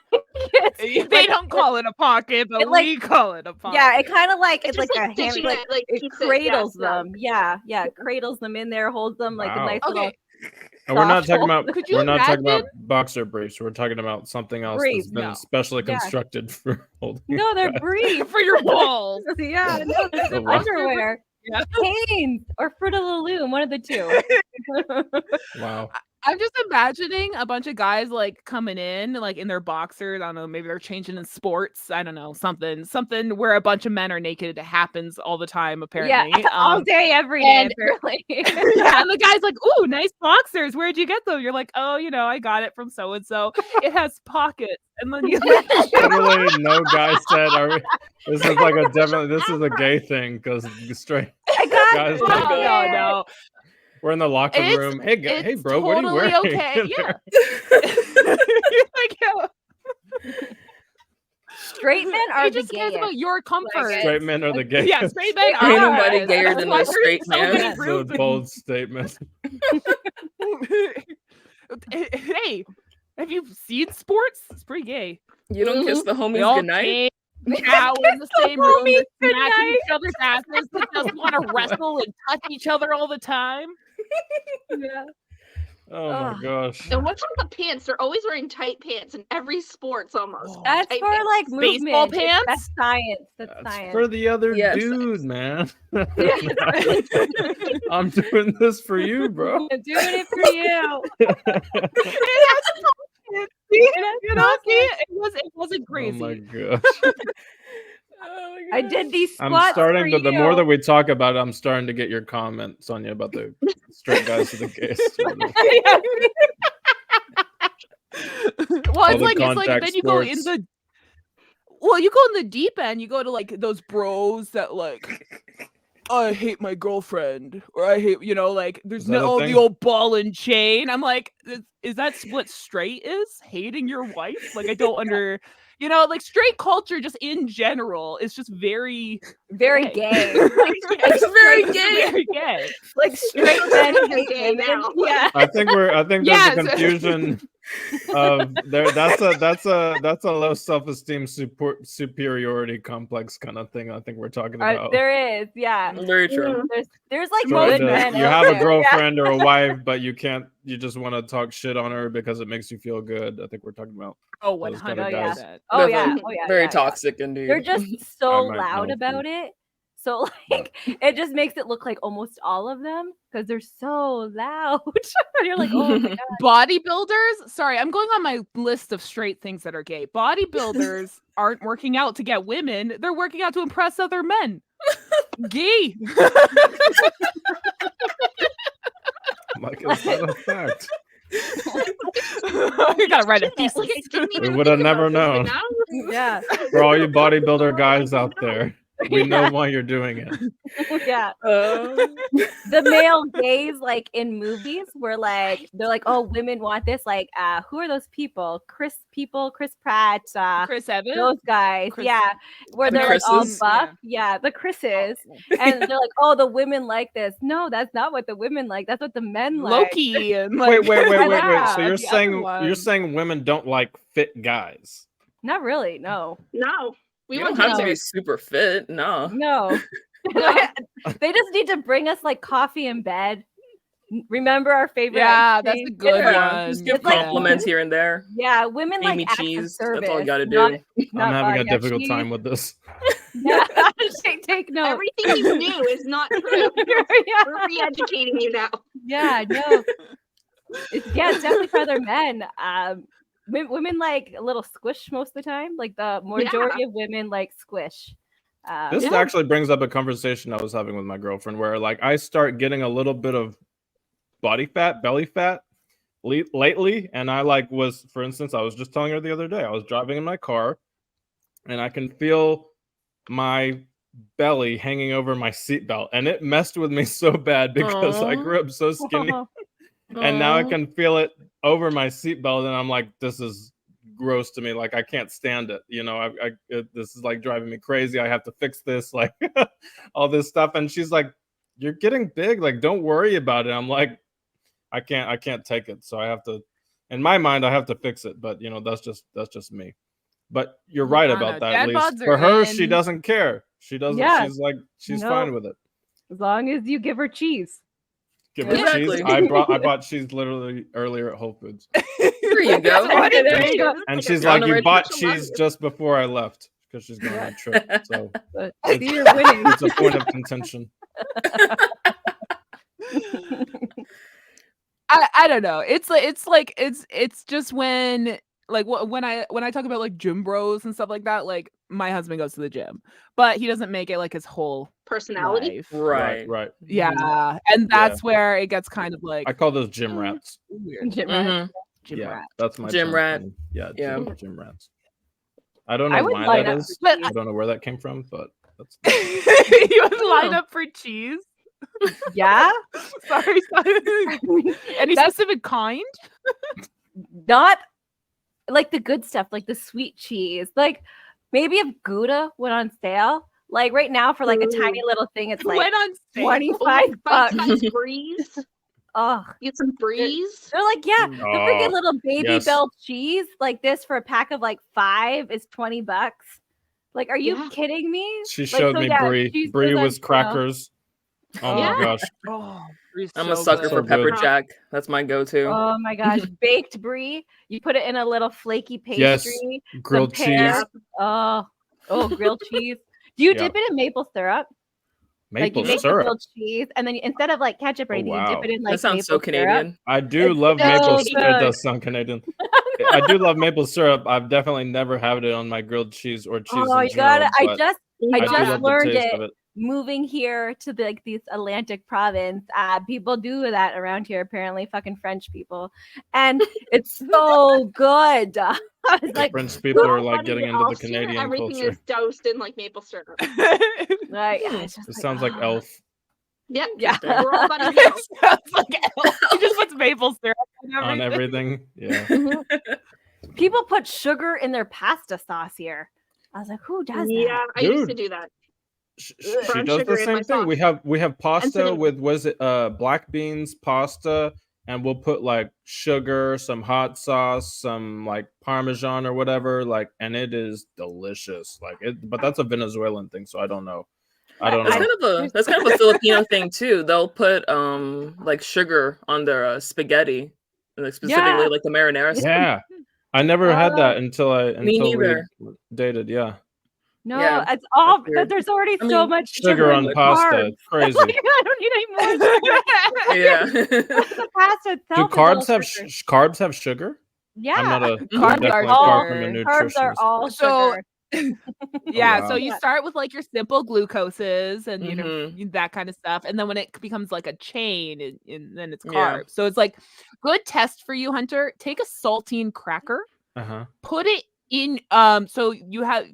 They don't call it a pocket, but it, like- we call it a pocket. yeah, it kind of like It's it's like just a like hand, stitching like it, like it keeps it, cradles yeah, them. Yeah, yeah, it cradles them in there, holds them like a Wow. nice little. Okay. And we're not soft talking hole. about. Could you We're not talking about imagine? boxer briefs. We're talking about something else Briefs, that's been no. specially Yeah. constructed for holding. No, they're guys. brief. for your balls. Yeah, no, they're Oh, wow. underwear. Yeah. Hanes or Fruit of the Loom, one of the two. Wow. I'm just imagining a bunch of guys like coming in like in their boxers. I don't know, maybe they're changing in sports. I don't know, something where a bunch of men are naked. It happens all the time, apparently. all day, every day, and- apparently. Yeah, and the guy's like, "Ooh, nice boxers. Where'd you get them?" You're like, "Oh, I got it from so and so. It has pockets." And then you Literally, no guy said, "Are we?" This is like this is a gay thing because straight I got guys. it. no. We're in the locker It's- room. Hey, hey, it's bro, what are you totally wearing? okay. in Yeah. there? Like, yeah. Straight men are It the just cares gayest. about your comfort. Straight men are the gay. Yeah, straight men Ain't are. nobody gayer than Why a there's straight so man. many That's a groups bold statement. Hey, have you seen sports? It's pretty gay. You don't kiss the They homies all goodnight. came now in the same room, homies they're smacking goodnight. each other's asses. They just want to wrestle and touch each other all the time. Yeah. Oh my Ugh. gosh. And what's with the pants? They're always wearing tight pants in every sports almost. Oh. That's Tight for pants. like movement. Baseball It's- pants? That's science. That's That's science. for the other Yes. dude, man. Yes. I'm doing this for you, bro. I'm doing it for you. It wasn't Oh crazy. my gosh. Oh my I gosh. did these I'm squats starting for to, the more you. that we talk about it, I'm starting to get your comment, Sonia, about the straight guys to the gays. Well, All it's the like contact then you go in sports. you go in the deep end. You go to like those bros that like, I hate my girlfriend, or I hate like there's Is that a no the thing? old ball and chain. I'm like, is that what straight is? Hating your wife? Like I don't like straight culture just in general is just very Very gay. gay. It's very gay. very gay. Like straight men You're hate gay women. now. Yeah. I think there's Yes. a confusion of there. That's a low self-esteem superiority complex kind of thing. I think we're talking about. There is, yeah. Very true. There's like Trying good to- men. you out have a there. girlfriend or a wife, but you just want to talk shit on her because it makes you feel good. I think we're talking about. Oh, Those kind 100%. of guys. Oh yeah. Definitely Oh yeah. Very yeah, toxic indeed. They're just so I might loud know, about it. So like it just makes it look like almost all of them because they're so loud. And you're like, oh my god. Bodybuilders, sorry, I'm going on my list of straight things that are gay. Bodybuilders aren't working out to get women, they're working out to impress other men. Gay. Like, is that a fact? You gotta write a thesis. Like, I didn't even We would have think about never this, but known. now- Yeah. For all you bodybuilder guys out there, we know why you're doing it. Yeah. Um, The male gays like in movies where like they're like, oh, women want this. Like, who are those people? Chris Pratt, Chris Evans. those guys. Chris- yeah. Where The they're like all Chris's? buff. Yeah, the Chris's. And they're like, oh, the women like this. No, that's not what the women like. That's what the men like. Loki and Wait. yeah, So you're the other one. saying women don't like fit guys? Not really, no. No. We you want don't have to to be super fit. No. No. They just need to bring us like coffee in bed. Remember our favorite? Yeah, ice that's a cream? good Yeah, one. just give It's like- compliments here and there. Yeah, women Amy like acts of cheese. service. That's all you gotta do. not I'm having body. a Yeah, difficult cheese. time with this. Yeah. Take note. Everything you knew is not true. Yeah. We're re-educating you now. Yeah, no. It's definitely for other men. Women like a little squish most of the time. Like the majority of women like squish. This Yeah. actually brings up a conversation I was having with my girlfriend where like I start getting a little bit of body fat, belly fat lately. And I like was, for instance, I was just telling her the other day, I was driving in my car and I can feel my belly hanging over my seatbelt. And it messed with me so bad because I Aw. grew up so skinny. And now I Aw. can feel it over my seatbelt. And I'm like, this is gross to me. Like, I can't stand it. You know, this is like driving me crazy. I have to fix this, like all this stuff. And she's like, you're getting big. Like, don't worry about it. I'm like, I can't take it. So I have to, in my mind, I have to fix it. But you know, that's just me. But you're right I about know, that. dad At least bods for are her, she in. doesn't care. She doesn't. Yeah. She's like, she's No. fine with it. As long as you give her cheese. Give her Exactly. cheese. I bought cheese literally earlier at Whole Foods, There you go. There you go. and she's You're on like, the "You right bought track. cheese just before I left because she's going on a trip." So But It's- see, you're winning. it's a point of contention. I don't know. It's just when like when I talk about like gym bros and stuff like that, like my husband goes to the gym, but he doesn't make it like his whole Personality. life. Right. Right. Yeah, and that's where it gets kind of like I call those gym rats. weird. Gym rat. Mhm. Gym Yeah, rat. that's my Gym term rat. for them. Yeah, Yeah. gym rats. I don't I know would why line that up is. for cheese. I don't know where that came from, but that's You would line Oh. up for cheese. Yeah. Sorry. Any That's specific kind? not like the good stuff, like the sweet cheese. Like maybe if Gouda went on sale, like right now for like a tiny Ooh. little thing, it's like Went on sale. 25 bucks. Bite-sized breeze. Oh, Get some breeze. they're like, yeah, the freaking Oh, little baby yes. bell cheese like this for a pack of like 5 is $20. Like, are you Yeah. kidding me? She Like, showed so me yeah, Brie. cheese Brie goes on with sale. crackers. Oh Yeah. my gosh. Oh, Bree's I'm a so sucker good. for So pepper good. jack. That's my go-to. Oh my gosh, baked brie. You put it in a little flaky Yes. pastry. Grilled some pear. cheese. Oh, grilled cheese. Do you Yeah. dip it in maple syrup? Like you Maple make the syrup. grilled cheese, and then instead of like ketchup or Oh, anything, you wow. dip it in like That sounds maple so syrup. Canadian. I do It's love so maple syrup. It good. does sound Canadian. I do love maple syrup. I've definitely never had it on my grilled cheese or cheese Oh, in you got general. it. I but just I do just love the learned taste it. of it. Moving here to the, like these Atlantic province, people do that around here. Apparently, fucking French people, and it's so good. I was The like, French people are Funny, like getting into the Ulster, Canadian everything culture. is doused in like maple syrup. like it's just It like, sounds like oh. Elf. Yeah, Yeah. we're all buddies now. It sounds like he just puts maple syrup On everything. Yeah. Mhm. People put sugar in their pasta sauce here. I was like, who does Yeah, that? I used to Dude. do that. She Brown does sugar the in my same thing. We sauce. have pasta cinnamon. with was it black beans pasta, and we'll put like sugar, some hot sauce, some like parmesan or whatever, like, and it is delicious. Like it, but that's a Venezuelan thing, so I don't know. I don't That's know. that's kind of a Filipino thing too. They'll put like sugar on their spaghetti, like specifically Yeah. like the marinara. sauce. Yeah, I never had that until Me we neither. dated. Yeah, No, Yeah, it's all that's weird. there's already I so mean, much sugar on and pasta, carbs. it's crazy. Like, I don't need any more sugar. Yeah. The pasta Do itself is carbs all have sugar. carbs have sugar? Yeah, I'm not a Carbs I'm are definitely all- far from a sugar. carbs are nutritionist. all So- sugar. Yeah, wow. so you Yeah. start with like your simple glucoses and you know Mhm. that kind of stuff, and then when it becomes like a chain, and then it's Yeah. carbs. So it's like good test for you, Hunter. Take a saltine cracker, Uh-huh. put it in. So you have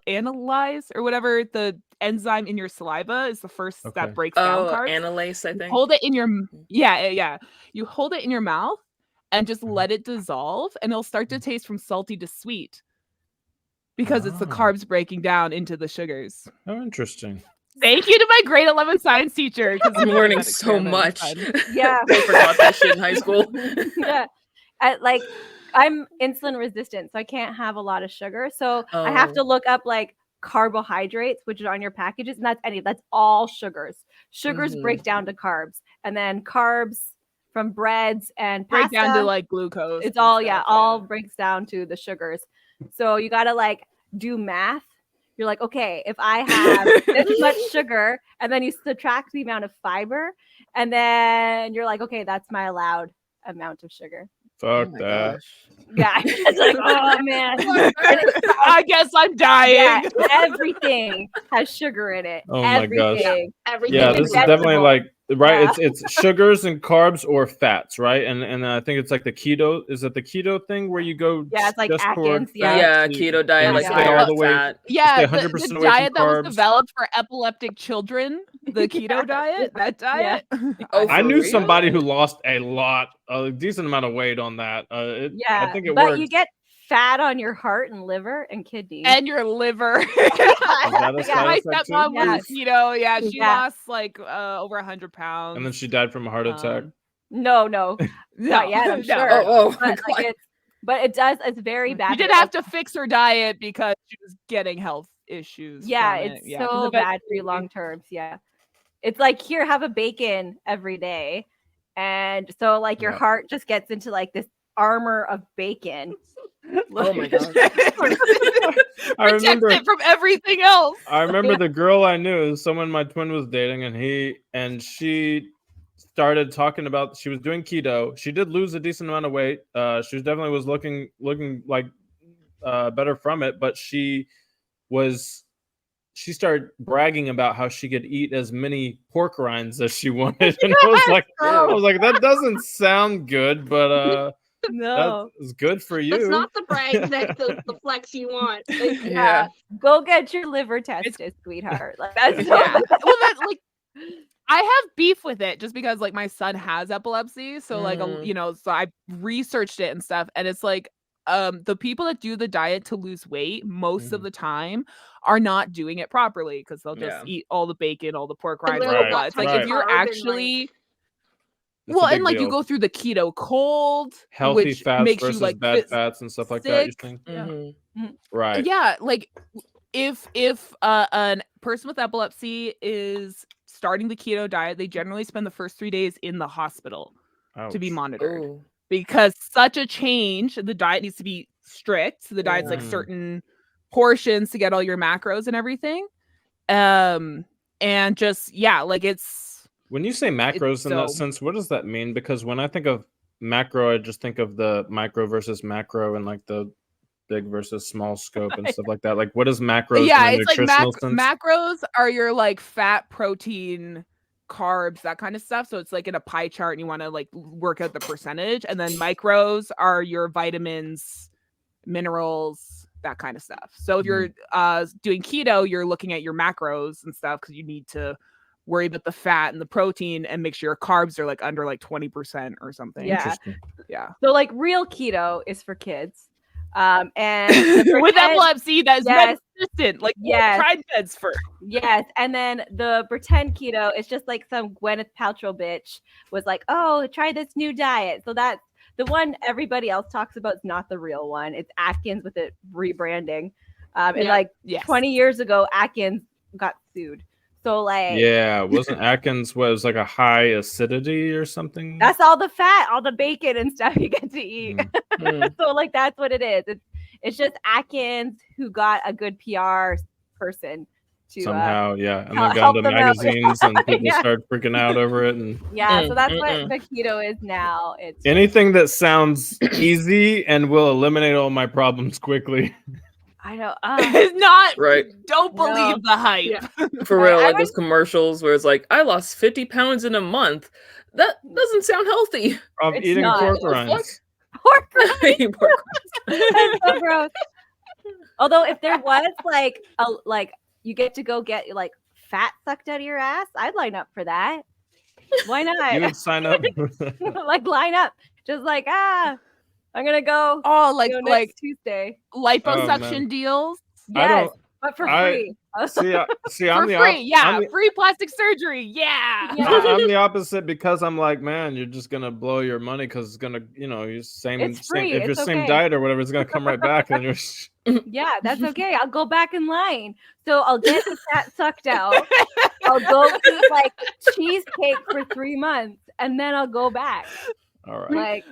analyze or whatever the enzyme in your saliva is the first step Okay. breaks down Oh, carbs. analase, I think. Hold it in your yeah. You hold it in your mouth and just Mhm. let it dissolve, and it'll start to taste from salty to sweet. Because it's the Oh. carbs breaking down into the sugars. Oh, interesting. Thank you to my grade 11 science teacher. 'cause I'm we did learning that so experiment. much. It was fun. Yeah. I forgot that shit in high school. Yeah. Like I'm insulin resistant, so I can't have a lot of sugar. So I have Oh. to look up like carbohydrates, which are on your packages, and that's all sugars. Sugars Mhm. break down to carbs, and then carbs from breads and Break pasta. down to like glucose. It's and all stuff, all breaks down to the sugars. So you gotta like do math. You're like, okay, if I have this much sugar, and then you subtract the amount of fiber, and then you're like, okay, that's my allowed amount of sugar. Oh Fuck my that. gosh. Yeah, it's like, oh man, I guess I'm dying. yeah, everything has sugar in it. Oh my gosh. Everything. Everything. Yeah, Even this is definitely vegetable. like right. Yeah. It's sugars and carbs or fats, right? And I think it's like the keto. Is it the keto thing where you go Yeah, it's like just toward Atkins, yeah. fats? Yeah, You- keto diet, you like stay low all the way- fat. Yeah, stay the 100% away from diet that was carbs. developed for epileptic children, the keto diet, that diet. Oh, I for knew real? somebody who lost a decent amount of weight on that. I Yeah, think it but worked. you get fat on your heart and liver and kidneys. And your liver. Is that a Yeah. side My effect too? stepmom Yeah. was keto. Yeah, she Yeah. lost like over 100 pounds. And then she died from a heart attack. No, No, not yet, I'm no. sure. Oh, my but like God. it does. It's very bad. She did for, have like, to fix her diet because she was getting health issues. Yeah, from it's it. so 'Cause bad for you long terms. Yeah, it's like here, have a bacon every day, and so like your Yeah. heart just gets into like this armor of bacon. Oh my gosh. I Protects remember. it from everything else. I remember the girl I knew. Someone my twin was dating, and she started talking about she was doing keto. She did lose a decent amount of weight. She definitely was looking like better from it, but she started bragging about how she could eat as many pork rinds as she wanted, and I was like, that doesn't sound good, but No. that's good for you. That's not the brag that the flex you want. Like, Yeah. Go get your liver tested, sweetheart. Like that's Yeah. Well, that's like I have beef with it just because like my son has epilepsy, so like so I researched it and stuff, and it's like the people that do the diet to lose weight most of the time are not doing it properly because they'll just eat all the bacon, all the pork rinds, literally blah, got blah. It's like tons if of you're carb and, actually That's a well, big and like you deal. go through the keto cold, Healthy which fats makes you versus like bad fats and stuff like that. You're sick. saying? Right. Yeah, like if a person with epilepsy is starting the keto diet, they generally spend the first 3 days in the hospital to be Ouch. monitored Ooh. because such a change, the diet needs to be strict. The diet's like certain portions to get all your macros and everything. And just like it's When you say macros in that so sense, what does that mean? Because when I think of macro, I just think of the micro versus macro and like the big versus small scope and stuff like that. Like, what is macros yeah, in a it's like nutritional sense? macros are your like fat, protein, carbs, that kind of stuff. So it's like in a pie chart and you want to like work out the percentage. And then micros are your vitamins, minerals, that kind of stuff. So if you're doing keto, you're looking at your macros and stuff because you need to worry about the fat and the protein and make sure your carbs are like under like 20% or something. Yeah. Yeah. So like real keto is for kids. And with epilepsy, that's resistant. Like tried meds first. Yes, and then the pretend keto is just like some Gwyneth Paltrow bitch was like, "Oh, try this new diet." So that's the one everybody else talks about. Is not the real one. It's Atkins with it rebranding. And 20 years ago, Atkins got sued. So like, wasn't Atkins was like a high acidity or something? That's all the fat, all the bacon and stuff you get to eat. So like that's what it is. It's just Atkins who got a good PR person to somehow, and then got into magazines and people start freaking out over it. And so that's what the keto is now. It's anything that sounds easy and will eliminate all my problems quickly. I know. It's not right. Don't believe the hype. Yeah. For real, like those commercials where it's like, I lost 50 pounds in a month. That doesn't sound healthy. Of eating pork rinds. Pork rinds. That's so gross. Although if there was like you get to go get like fat sucked out of your ass, I'd line up for that. Why not? You would sign up. Like line up. Just like I'm gonna go. Oh, next Tuesday. Liposuction deals. Yes, but for free. See, I'm the free. Free plastic surgery. Yeah. I'm the opposite because I'm like, man, you're just gonna blow your money because it's gonna, you're same. It's free. If you're same diet or whatever, it's gonna come right back, and you're. Yeah, that's okay. I'll go back in line. So I'll get the fat sucked out. I'll go eat like cheesecake for 3 months, and then I'll go back. All right. Like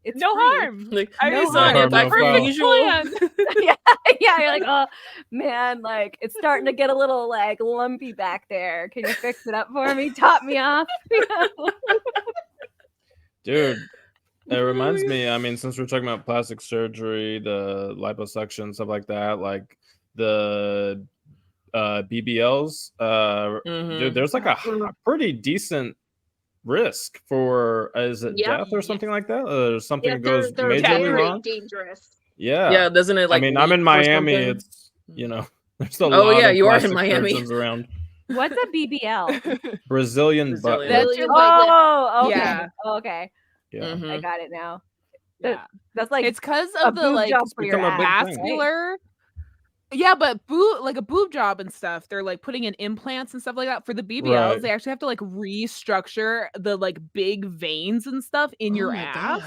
it's no free. harm. Like, no harm. Perfect usual. Yeah, you're like, oh man, like it's starting to get a little like lumpy back there. Can you fix it up for me? Top me off. Dude, it reminds me, I mean, since we're talking about plastic surgery, the liposuction, stuff like that, like the BBLs, dude, there's like a pretty decent risk for is it death or something like that, or something that goes majorly wrong? Dangerous. Yeah, doesn't it? Like, I mean, I'm in Miami. It's there's a lot. Oh yeah, of you are in plastic Miami. surgeons around. What's a BBL? Brazilian butt lift. That's your okay. Yeah. Okay. Yeah. I got it now. Yeah. That's like it's because of the like vascular. Yeah, but like a boob job and stuff, they're like putting in implants and stuff like that. For the BBLs, Right. they actually have to like restructure the like big veins and stuff in your ass. God.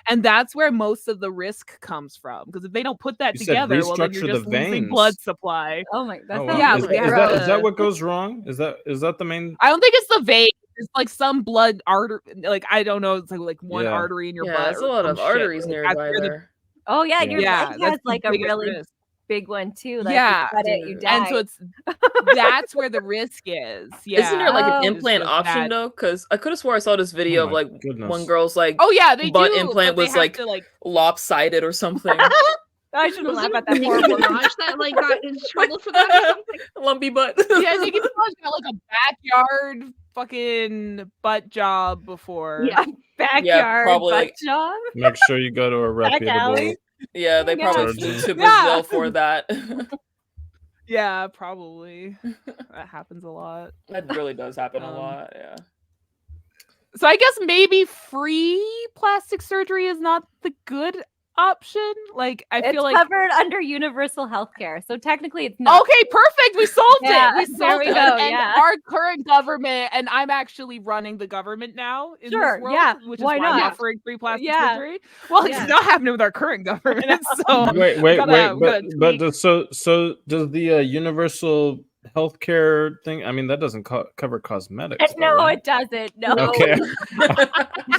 And that's where most of the risk comes from. Because if they don't put that together, well, then you're just losing blood supply. Oh my, that's wow. Is that what goes wrong? Is that the main? I don't think it's the vein. It's like some blood artery. Like I don't know. It's like one artery in your butt. There's a lot of arteries nearby there. Oh yeah, your leg has like a really big one too. Like Yeah, you cut it, you dude. die. And so that's where the risk is. Yeah. Isn't there like an Oh. It's implant just option that- though? Because I could have swore I saw this video of my like goodness. one girl's like Oh yeah, they butt do. implant but they was have like to, like lopsided or something. I shouldn't laugh Wasn't at it that Nicki horrible. Minaj that like got in trouble for that or something? Lumpy butt. yeah, Nicki Minaj got like a backyard fucking butt job before. Yeah, backyard probably, butt like- job. Make sure you go to a reputable. alley. Yeah, they Yeah. probably flew to Yeah. Brazil for that. Yeah, probably. That happens a lot. That really does happen a Um, lot. Yeah. So I guess maybe free plastic surgery is not the good option. Like I It's feel like covered under universal health care, so technically it's not. okay, perfect. We solved Yeah, it. We there solved we it. go, And yeah. our current government, and I'm actually running the government now in Sure, this world, yeah, which is why why I'm not? offering free plastic Yeah. surgery. Well, Yeah. it's not happening with our current government. So Wait, gotta but tweak. does, so does the universal healthcare thing? I mean, that doesn't cover cosmetics. though, No, right? it doesn't. No. Okay.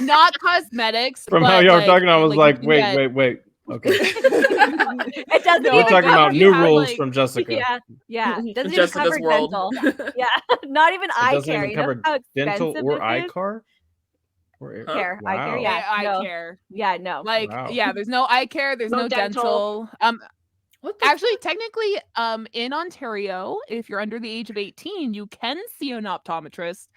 not cosmetics. From but how y'all like, talking, I was you like, can wait, get- wait. Okay. It doesn't No, We're even talking but about if you new have, rules like- from Jessica. Yeah, yeah. Doesn't even Jessica's cover world. dental. Yeah, not even It eye doesn't care. even You know cover how dental expensive or this eye is? care. Or Care, eye care. Wow. Yeah, I no. care. Yeah, no. Like, Wow. yeah, there's no eye care, there's No no dental. dental. What the Actually, technically, in Ontario, if you're under the age of 18, you can see an optometrist.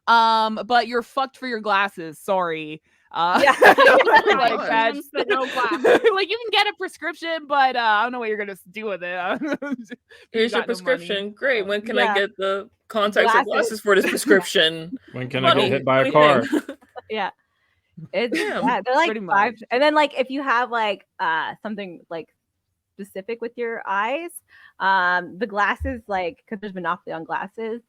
But you're fucked for your glasses. Sorry. Yeah. like God. that's But no glasses. like you can get a prescription, but I don't know what you're gonna do with it. If you Here's your got no money. prescription. Great. When can I Yeah. get the contacts or Glasses. glasses for this prescription? When can I Money. get hit by a Money car? hang. Yeah. It's Damn. yeah, they're like Pretty five. much. And then like if you have like something like specific with your eyes, the glasses, like because there's monopoly on glasses,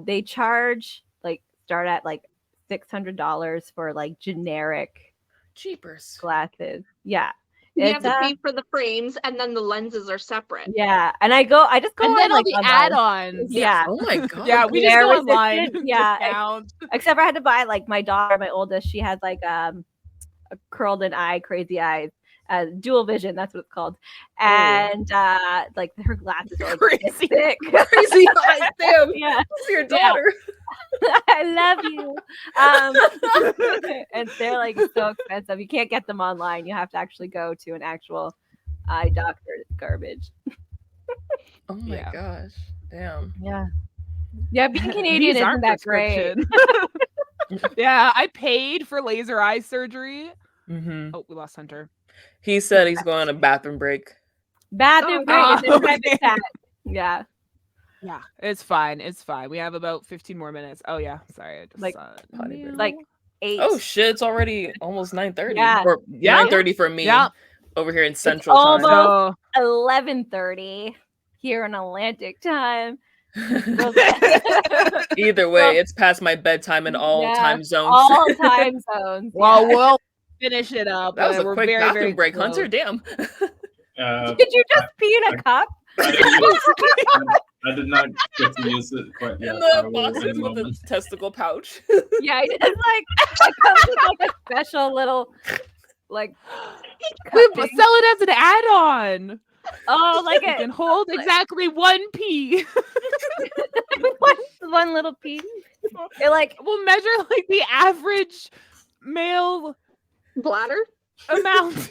they charge like start at like $600 for like generic Cheapers. glasses. Yeah. You It's, have to pay for the frames, and then the lenses are separate. yeah. And I just go And on then all like the online. add-ons. Yeah. Oh my god. Yeah, we just Glare go online. resistant, yeah. Discount. Except for I had to buy like my daughter, my oldest, she has like a curled in eye, crazy eyes, dual vision, that's what it's called. And like her glasses are like Crazy. thick. Crazy eyes. Damn. Yeah. It's your daughter. I love you. And they're like so expensive. You can't get them online. You have to actually go to an actual eye doctor. It's garbage. Oh my Yeah. gosh. Damn. Yeah. Yeah, being Canadian These aren't isn't that great. prescription. Yeah, I paid for laser eye surgery. Mm-hmm. Oh, we lost Hunter. He said he's going on a bathroom break. Bathroom Oh, break. It's a okay. private chat. Yeah. Yeah, it's fine. It's fine. We have about 15 more minutes. Oh yeah, sorry. I just Like, saw it. potty break. Like 8. Oh shit! It's already almost 9:30. Yeah. Or Yeah. 9:30 for me. Yeah. Over here in Central almost- Time. So 11:30 here in Atlantic time. Either way, it's past my bedtime in all Yeah, time zones. All time zones. well, yeah. we'll finish it up. That was a We're quick very, bathroom very break, close. Hunter. Damn. Did you just pee in a cup? I did not get to use it quite yet. In I the will in a boxes with the moment. testicle pouch. Yeah, it is like it comes with like a special little like We cup sell thing. it as an add-on. Oh, like It can it hold exactly 1 pee. one little piece. It like We'll measure like the average male Bladder? amount.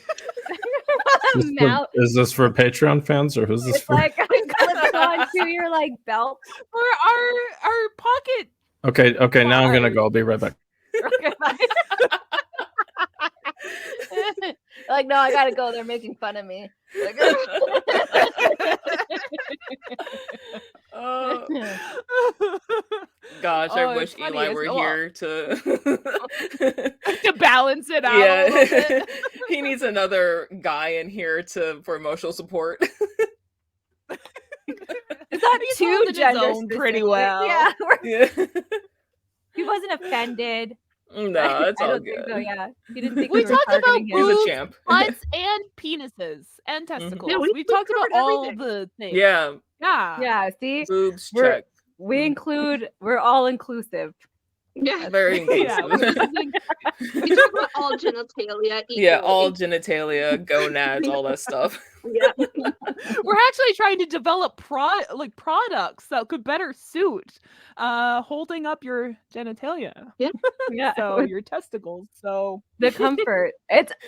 mouth. Is this for Patreon fans or who's this It's for? like clipping onto your like belt. For our pocket. Okay. Now I'm gonna go. I'll be right back. Okay, bye. Like, no, I gotta go. They're making fun of me. Like, Oh gosh, Oh, I it's wish funny Eli as were well. here to To balance it out a little yeah. bit. He needs another guy in here for emotional support. it's not He's too holding his gender own pretty specific. well. Yeah, Yeah. he wasn't offended. No, it's I all don't think good. so. Yeah, he didn't think We we were talked about targeting him. He's a boobs, champ. Butts and penises and testicles. Yeah, we we talked about covered all everything. the things. Yeah, Yeah. Yeah, see, boobs We're- check. we include. We're all inclusive. Yeah. Very Yeah, inclusive. We talk about all genitalia equally. Yeah, all genitalia, gonads, all that stuff. Yeah. we're actually trying to develop products that could better suit holding up your genitalia. Yeah. So your testicles. So The comfort.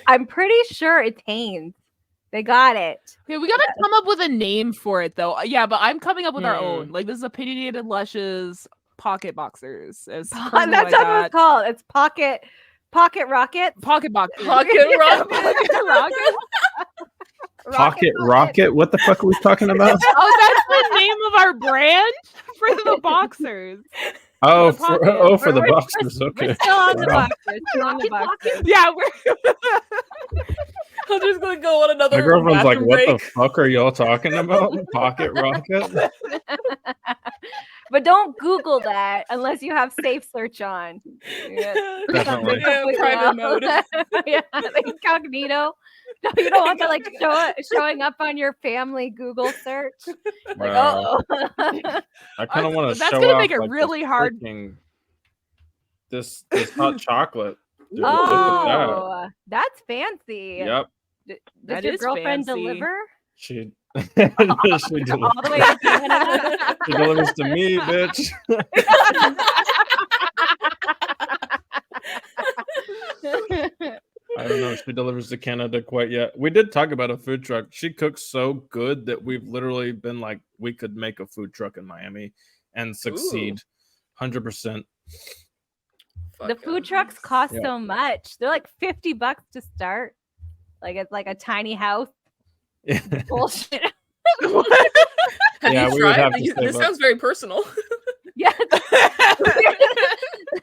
I'm pretty sure it's Hanes. They got it. okay, we gotta come up with a name for it though. Yeah, but I'm coming up with our Hmm. own. Like this is Opinionated Lushes Pocket Boxers. Is That's currently what what I it's got. called. It's pocket rocket. Pocket Boxers. Pocket rocket. Pocket rocket. Pocket Rocket? What the fuck are we talking about? Oh, that's the name of our brand for the boxers. Oh, The pocket. for the We're- boxers. Okay. We're still on the Wow. boxers. Still on the Rocket boxers. Yeah, we're I'm just gonna go on another My girlfriend's like, bathroom "What the break. fuck are y'all talking about? Pocket Rocket?" But don't Google that unless you have safe search on. Yeah. Definitely. Yeah, private mode. Yeah, like incognito. No, you don't want that like showing up on your family Google search. Like, Wow. oh. I kind of want to That's show gonna off make it like, really this hard. freaking- This hot chocolate. Dude, look at Oh, that's fancy. that. Yep. Does That your is girlfriend fancy. deliver She all the way to Canada? she delivers to me, bitch. I don't know if she delivers to Canada quite yet. We did talk about a food truck. She cooks so good that we've literally been like, we could make a food truck in Miami and succeed 100%. The food trucks cost Yeah. so much. They're like $50 to start. Like it's like a tiny house. Bullshit. Have Yeah, you we would have tried? to save This up. sounds very personal. Yeah.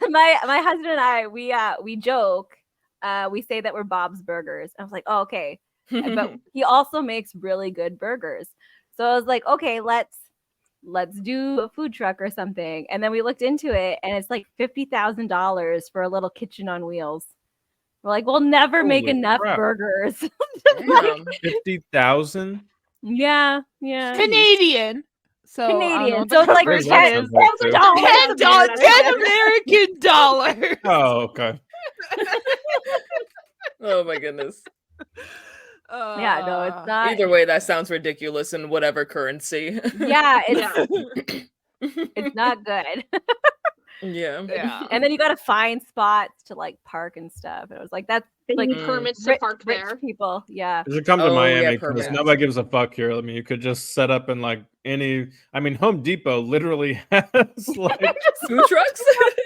my husband and I we joke. We say that we're Bob's Burgers. I was like, oh, okay. But he also makes really good burgers. So I was like, okay, let's do a food truck or something. And then we looked into it and it's like $50,000 for a little kitchen on wheels. We're like, we'll never make Holy enough crap. burgers. Damn. 50,000. Yeah. Canadian. So I don't know Canadian. what So it's the like conversion $10 is. $10. $10 American dollars. Oh, okay. Oh my goodness. Yeah, no, it's not. Either way, that sounds ridiculous in whatever currency. Yeah, Yeah. it's not good. Yeah. Yeah. And then you got to find spots to like park and stuff. And it was like that's They like need permits to park rich there. people. Yeah. You should come to Oh, yeah, Miami because permits. nobody gives a fuck here. I mean, you could just set up in like any. I mean, Home Depot literally has like Food trucks?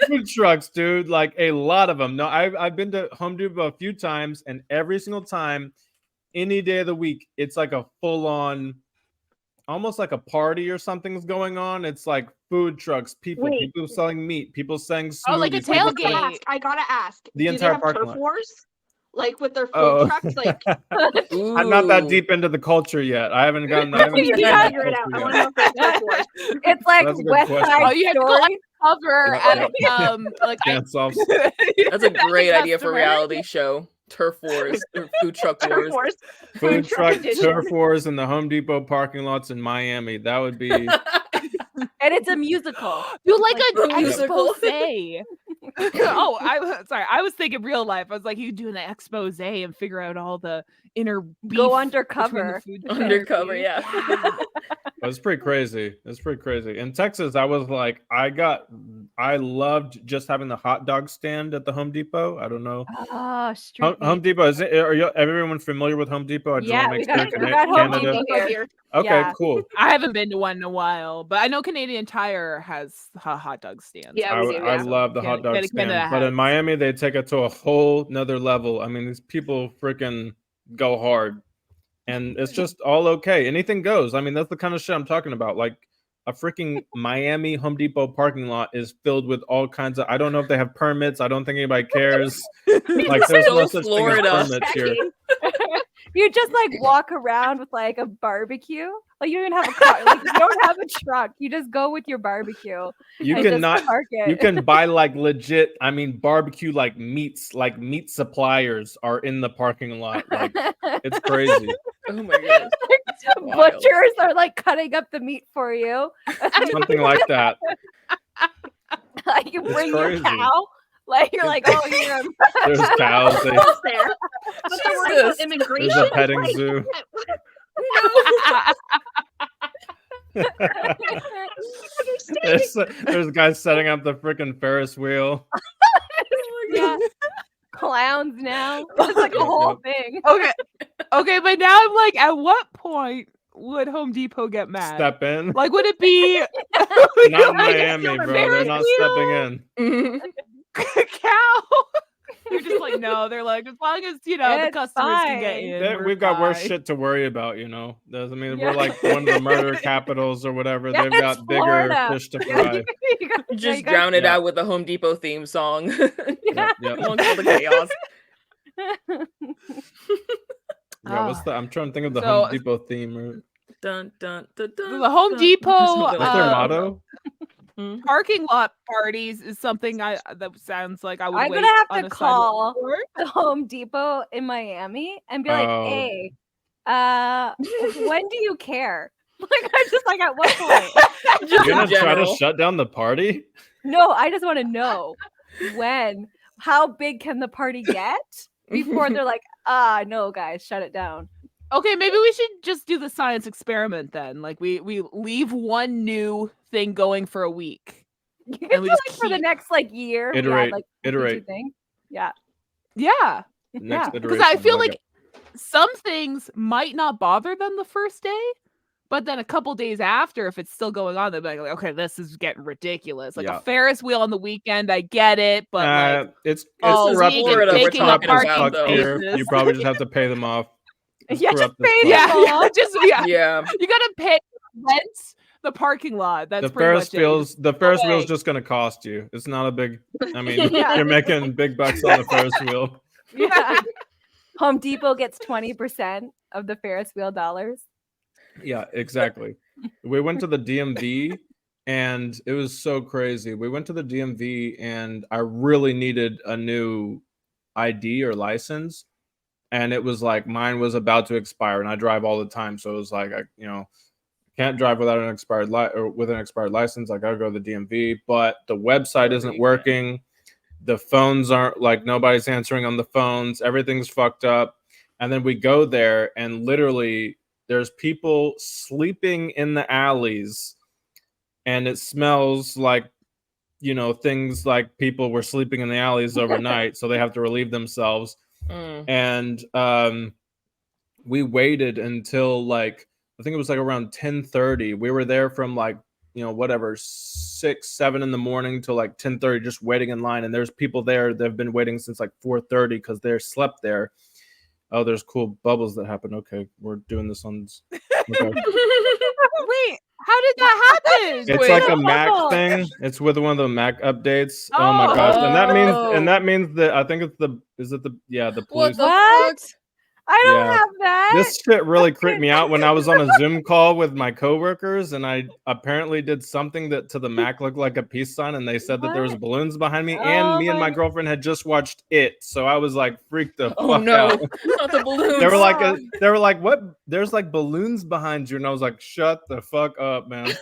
food trucks, dude. Like a lot of them. No, I've been to Home Depot a few times, and every single time, any day of the week, it's like a full on, almost like a party or something's going on. It's like food trucks, people Wait. selling meat, people selling smoothies. Oh, like a people I tailgate. selling- gotta ask. The Do entire they have parking turf lot. wars? Like with their food Oh. trucks? Like I'm not that Ooh. deep into the culture yet. I haven't gotten. I haven't you gotten gotta that figure it out. I culture want yet. to know if there's turf wars. It's like That's a good West question. Side Oh, you have to go Story. cover Yeah, at like Dance offs. That's a great idea for Customer. reality show. Turf wars or food truck Turf wars. wars. Food truck edition. turf wars in the Home Depot parking lots in Miami. That would be. And it's a musical. You like a an musical. expose. Oh, sorry. I was thinking real life. I was like, you do an expose and figure out all the inner beef Go between the undercover. food Undercover, trucks. yeah. It's pretty crazy. It's pretty crazy. In Texas, I was like, I loved just having the hot dog stand at the Home Depot. I don't know. Oh, street Home meat. Depot, are you everyone familiar with Home Depot? I just Yeah, want to we make got- sure we got Home Canada. Depot Depot here. Okay, Yeah. cool. I haven't been to one in a while, but I know Canadian Tire has hot dog stands. Yeah, I, we do, I yeah. love the hot dog Canada stand, but in has. Miami they take it to a whole nother level. I mean, these people freaking go hard, and it's just all okay. Anything goes. I mean, that's the kind of shit I'm talking about. Like a freaking Miami Home Depot parking lot is filled with all kinds of. I don't know if they have permits. I don't think anybody cares. Like there's no So such Florida. thing as permits here. You just like walk around with like a barbecue. Like you don't even have a car. Like you don't have a truck. You just go with your barbecue. You and cannot. just park it. You can buy like legit. I mean, barbecue like meats. Like meat suppliers are in the parking lot. Like it's crazy. Oh my gosh. wild. Butchers are like cutting up the meat for you. Something like that. Like you It's bring your crazy. cow. Like you're like, oh, here. There's cows. Almost there. But the word about Jesus. immigration. There's a petting like, zoo. There's guys setting up the freaking Ferris wheel. Yeah. Clowns now. It's like a Yep, whole yep. thing. Okay, but now I'm like, at what point would Home Depot get mad? Step in. Like, would it be Not in like, Miami, steal the bro. They're Ferris not wheel? stepping in. cow? You're just like, no. They're like, as long as the It's customers can get fine. in, we're We've got worse fine. shit to worry about, you know. I mean, Yeah. we're like one of the murder capitals or whatever. Yeah, They've it's got bigger Florida. fish to Yeah, fry. you got- yeah, Just you got- drown it Yeah. out with a Home Depot theme song. Yep, yep. Amongst all the chaos. Yeah, what's the? I'm trying to think of the So- Home Depot theme. Or, Dun, dun, dun, dun, The Home dun. Depot, What's what's their Uh, motto? parking lot parties is something that sounds like I would I'm wait gonna have on to a call sidewalk for. the Home Depot in Miami and be like, Oh. hey, when do you care? Like, I'm just like, at what point? Just You're in gonna try to general. shut down the party? No, I just want to know when. How big can the party get before they're like, no, guys, shut it down. Okay, maybe we should just do the science experiment then. Like we leave one new thing going for a week. You And can we do just like for the keep- next like year. Iterate, like iterate. thing. Yeah. Yeah, Next because iteration, I feel like like some things might not bother them the first day, but then a couple days after, if it's still going on, they'll be like, okay, this is getting ridiculous. Like Yeah. a Ferris wheel on the weekend, I get it, but like, it's oh, corrupt. we Florida can we're take in talking the about, parking though. spaces. You probably just have to pay them off. It's Yeah, just corrupt as pay fuck. them off. just Yeah. you gotta pay rent the parking lot. That's The pretty Ferris much it. wheels, the Ferris wheel's away. just gonna cost you. It's not a big. I mean, Yeah. you're making big bucks on the Ferris wheel. Yeah. Home Depot gets 20% of the Ferris wheel dollars. Yeah, exactly. We went to the DMV and it was so crazy. We went to the DMV and I really needed a new ID or license. And it was like mine was about to expire and I drive all the time. So it was like, I can't drive without an expired or with an expired license. I got to go to the DMV, but the website isn't working. The phones aren't like nobody's answering on the phones. Everything's fucked up. And then we go there and literally there's people sleeping in the alleys and it smells like, things like people were sleeping in the alleys overnight. So they have to relieve themselves. And we waited until like, I think it was like around 10:30. We were there from like, whatever, 6, 7 in the morning till like 10:30, just waiting in line. And there's people there that have been waiting since like 4:30 because they're slept there. Oh, there's cool bubbles that happen. Okay, we're doing this on. Okay. Wait, how did that happen? It's Wait, like a bubble. Mac thing. It's with one of the Mac updates. Oh my gosh! And that means that I think it's the What police. the What? fuck? I don't Yeah. have that. This shit really creeped me out when I was on a Zoom call with my coworkers, and I apparently did something that to the Mac looked like a peace sign, and they said that there was What? balloons behind me, Oh and me and my my- girlfriend had just watched it, so I was like freaked the Oh fuck no, out. not the balloons. They were like, what? There's like balloons behind you, and I was like, shut the fuck up, man.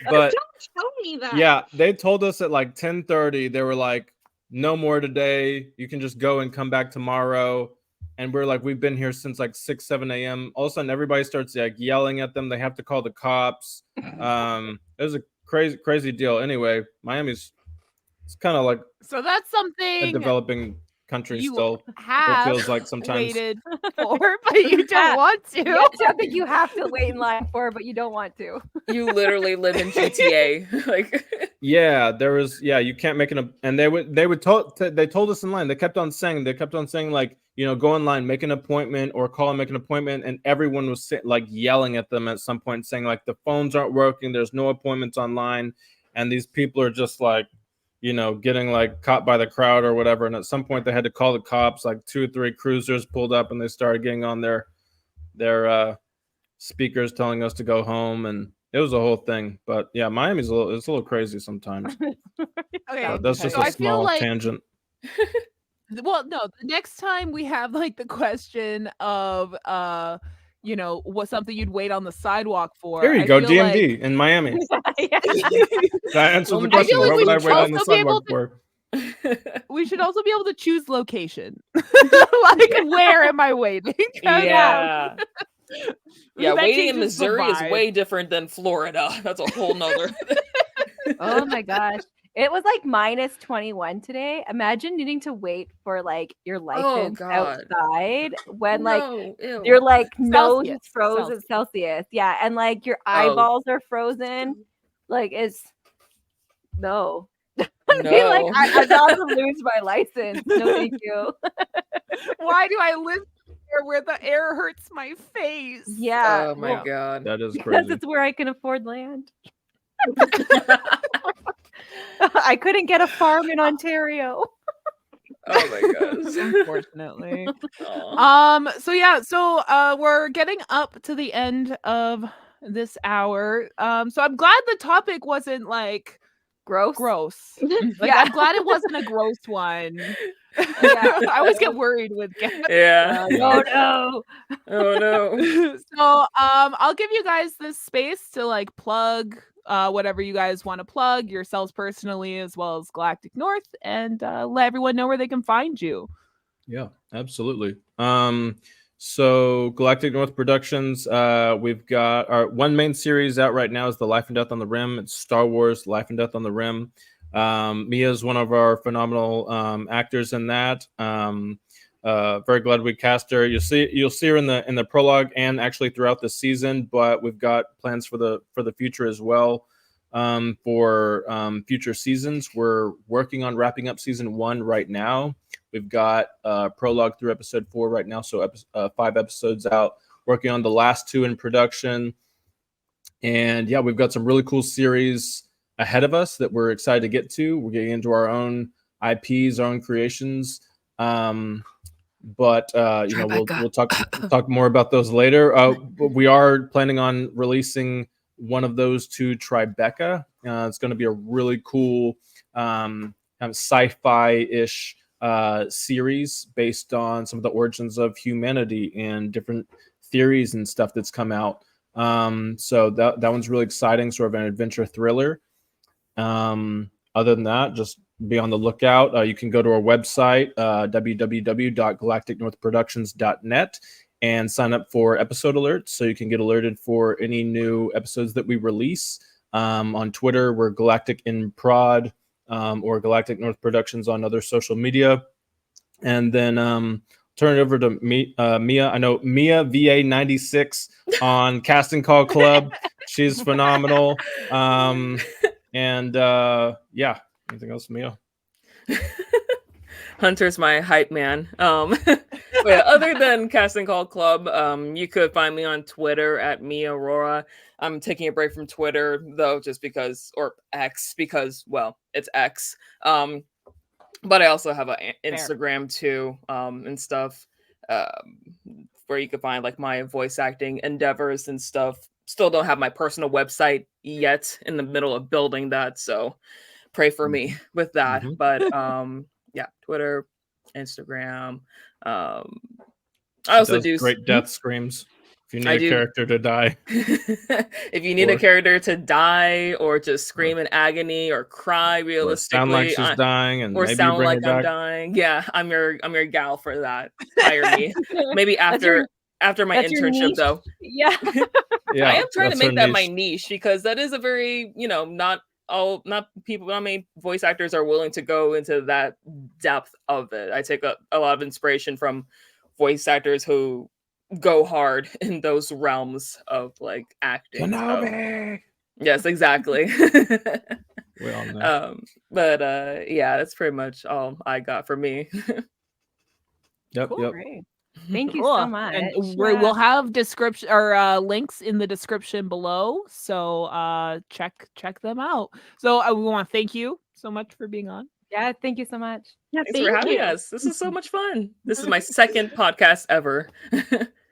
But Don't tell me that. yeah, they told us at like 10:30. They were like, no more today. You can just go and come back tomorrow. And we're like, we've been here since like 6, 7 a.m. All of a sudden, everybody starts like yelling at them. They have to call the cops. It was a crazy deal. Anyway, Miami's it's kind of like So that's a something developing country you still. have feels like sometimes. waited for, but you Yeah. don't want to. Yes, I think you have to wait in line for, but you don't want to. You literally live in GTA. Like, Yeah, there was. Yeah, you can't make and they told us in line. They kept on saying like, go in line, make an appointment, or call and make an appointment. And everyone was like yelling at them at some point, saying like the phones aren't working. There's no appointments online, and these people are just like, getting like caught by the crowd or whatever. And at some point, they had to call the cops. Like 2 or 3 cruisers pulled up, and they started getting on their speakers, telling us to go home, and it was a whole thing. But yeah, Miami's it's a little crazy sometimes. Okay, That's just so a I feel small like tangent. well, no, the next time we have like the question of what's something you'd wait on the sidewalk for. Here you I go, feel DMV like in Miami. Yeah. That answers the I question. feel like What we would I should wait on the also be able sidewalk for? We should also be able to choose location. Like, where am I waiting? 'Cause, Yeah. Yeah, that waiting in changes the Missouri is vibe. way different than Florida. That's a whole nother. Oh my gosh. It was like minus 21 today. Imagine needing to wait for like your license God. outside when like No, ew. your like nose is Celsius, frozen Celsius. Celsius. Yeah, and like your Oh. eyeballs are frozen. Like it's no. I'd be like, No. I'm about to lose my license. No, thank you. Why do I live here where the air hurts my face? Yeah. Oh my well, god. That is because crazy. it's where I can afford land. I couldn't get a farm in Ontario. Oh my gosh. Unfortunately. Aw. So we're getting up to the end of this hour. So I'm glad the topic wasn't like Gross. Like, Yeah. I'm glad it wasn't a gross one. Yeah. I always get worried with guests. Yeah. Oh no. Oh no. So I'll give you guys this space to like plug whatever you guys want to plug, yourselves personally as well as Galactic North, and let everyone know where they can find you. Yeah, absolutely. So Galactic North Productions, we've got our one main series out right now is the Life and Death on the Rim. It's Star Wars Life and Death on the Rim. Mia is one of our phenomenal actors in that. Very glad we cast her. You'll see her in the prologue and actually throughout the season, but we've got plans for the future as well. For future seasons, we're working on wrapping up season 1 right now. We've got prologue through episode 4 right now, so 5 episodes out. Working on the last 2 in production, and yeah, we've got some really cool series ahead of us that we're excited to get to. We're getting into our own IPs, our own creations. But we'll talk more about those later. But we are planning on releasing one of those to Tribeca. It's going to be a really cool kind of sci-fi-ish series based on some of the origins of humanity and different theories and stuff that's come out. So that one's really exciting, sort of an adventure thriller. Other than that, just be on the lookout. You can go to our website, www.galacticnorthproductions.net, and sign up for episode alerts so you can get alerted for any new episodes that we release. On Twitter, we're Galactic in Prod, or Galactic North Productions on other social media. And then turn it over to Mia. I know Mia VA96 on Casting Call Club. She's phenomenal. And yeah, anything else, Mia? Hunter's my hype man. But yeah, other than Casting Call Club, you could find me on Twitter at Mia Aurora. I'm taking a break from Twitter though, just because, or X, because well, it's X. But I also have an Instagram too, and stuff, where you can find like my voice acting endeavors and stuff. Still don't have my personal website yet, in the middle of building that, so pray for me with that. But yeah, Twitter, Instagram. I also do great death screams. If you need I a do. character to die, if you need a Or- character to die or just scream in agony or cry or realistically, sound like she's dying, and or maybe you sound bring like her I'm back. dying, yeah, I'm your gal for that. Hire me. Maybe after my that's your internship niche? though. Yeah. Yeah, I am trying to that's her make that my niche. niche, because that is a very, not many voice actors are willing to go into that depth of it. I take a lot of inspiration from voice actors who go hard in those realms of like acting. So, Kenobi! yes, exactly. We all know. But yeah, that's pretty much all I got for me. Yep, Cool. yep. Great. Thank you Cool. so much. And we'll have description or links in the description below, so check them out. So we want to thank you so much for being on. Yeah, thank you so much. Yeah, Thanks for having us. This is so much fun. This is my second podcast ever.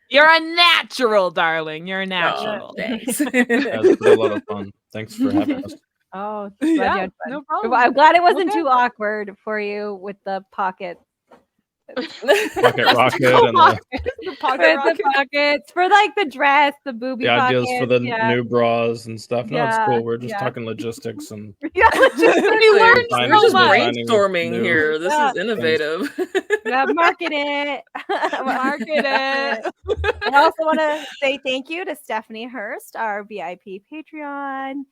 You're a natural, darling. You're a Aw, natural. thanks. That's been a lot of fun. Thanks for having us. Oh, glad you Yeah, had fun. no problem. I'm glad it wasn't Okay. too awkward for you with the pocket. Pocket rocket and The pocket rocket. The pockets for like the dress, the booby the ideas pockets. for the yeah. new bras and stuff. No, it's Yeah, cool. We're just yeah. talking logistics and Yeah, We learned We're We're so just much. brainstorming New here. This Yeah. is innovative. yeah, market it. Market it. I also want to say thank you to Stephanie Hurst, our VIP Patreon.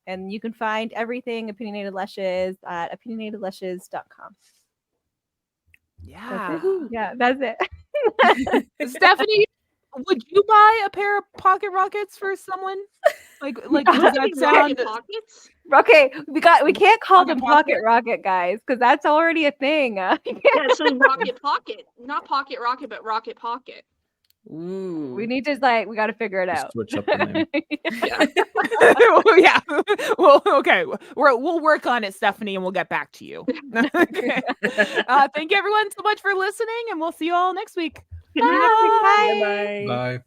And you can find everything Opinionated Lushes at opinionatedlushes.com. Yeah. Yeah, that's it. Stephanie, would you buy a pair of pocket rockets for someone? Like does that sound Rocket pockets? Okay, we can't call Pocket them pocket rocket guys because that's already a thing. Yeah, so rocket pocket, not pocket rocket, but rocket pocket. Ooh. We need to we got to figure it just out. switch up the name. Yeah. yeah. Well, okay. We'll work on it, Stephanie, and we'll get back to you. Okay. Thank you everyone so much for listening, and we'll see you all next week. Good night. Bye. Bye-bye. Bye.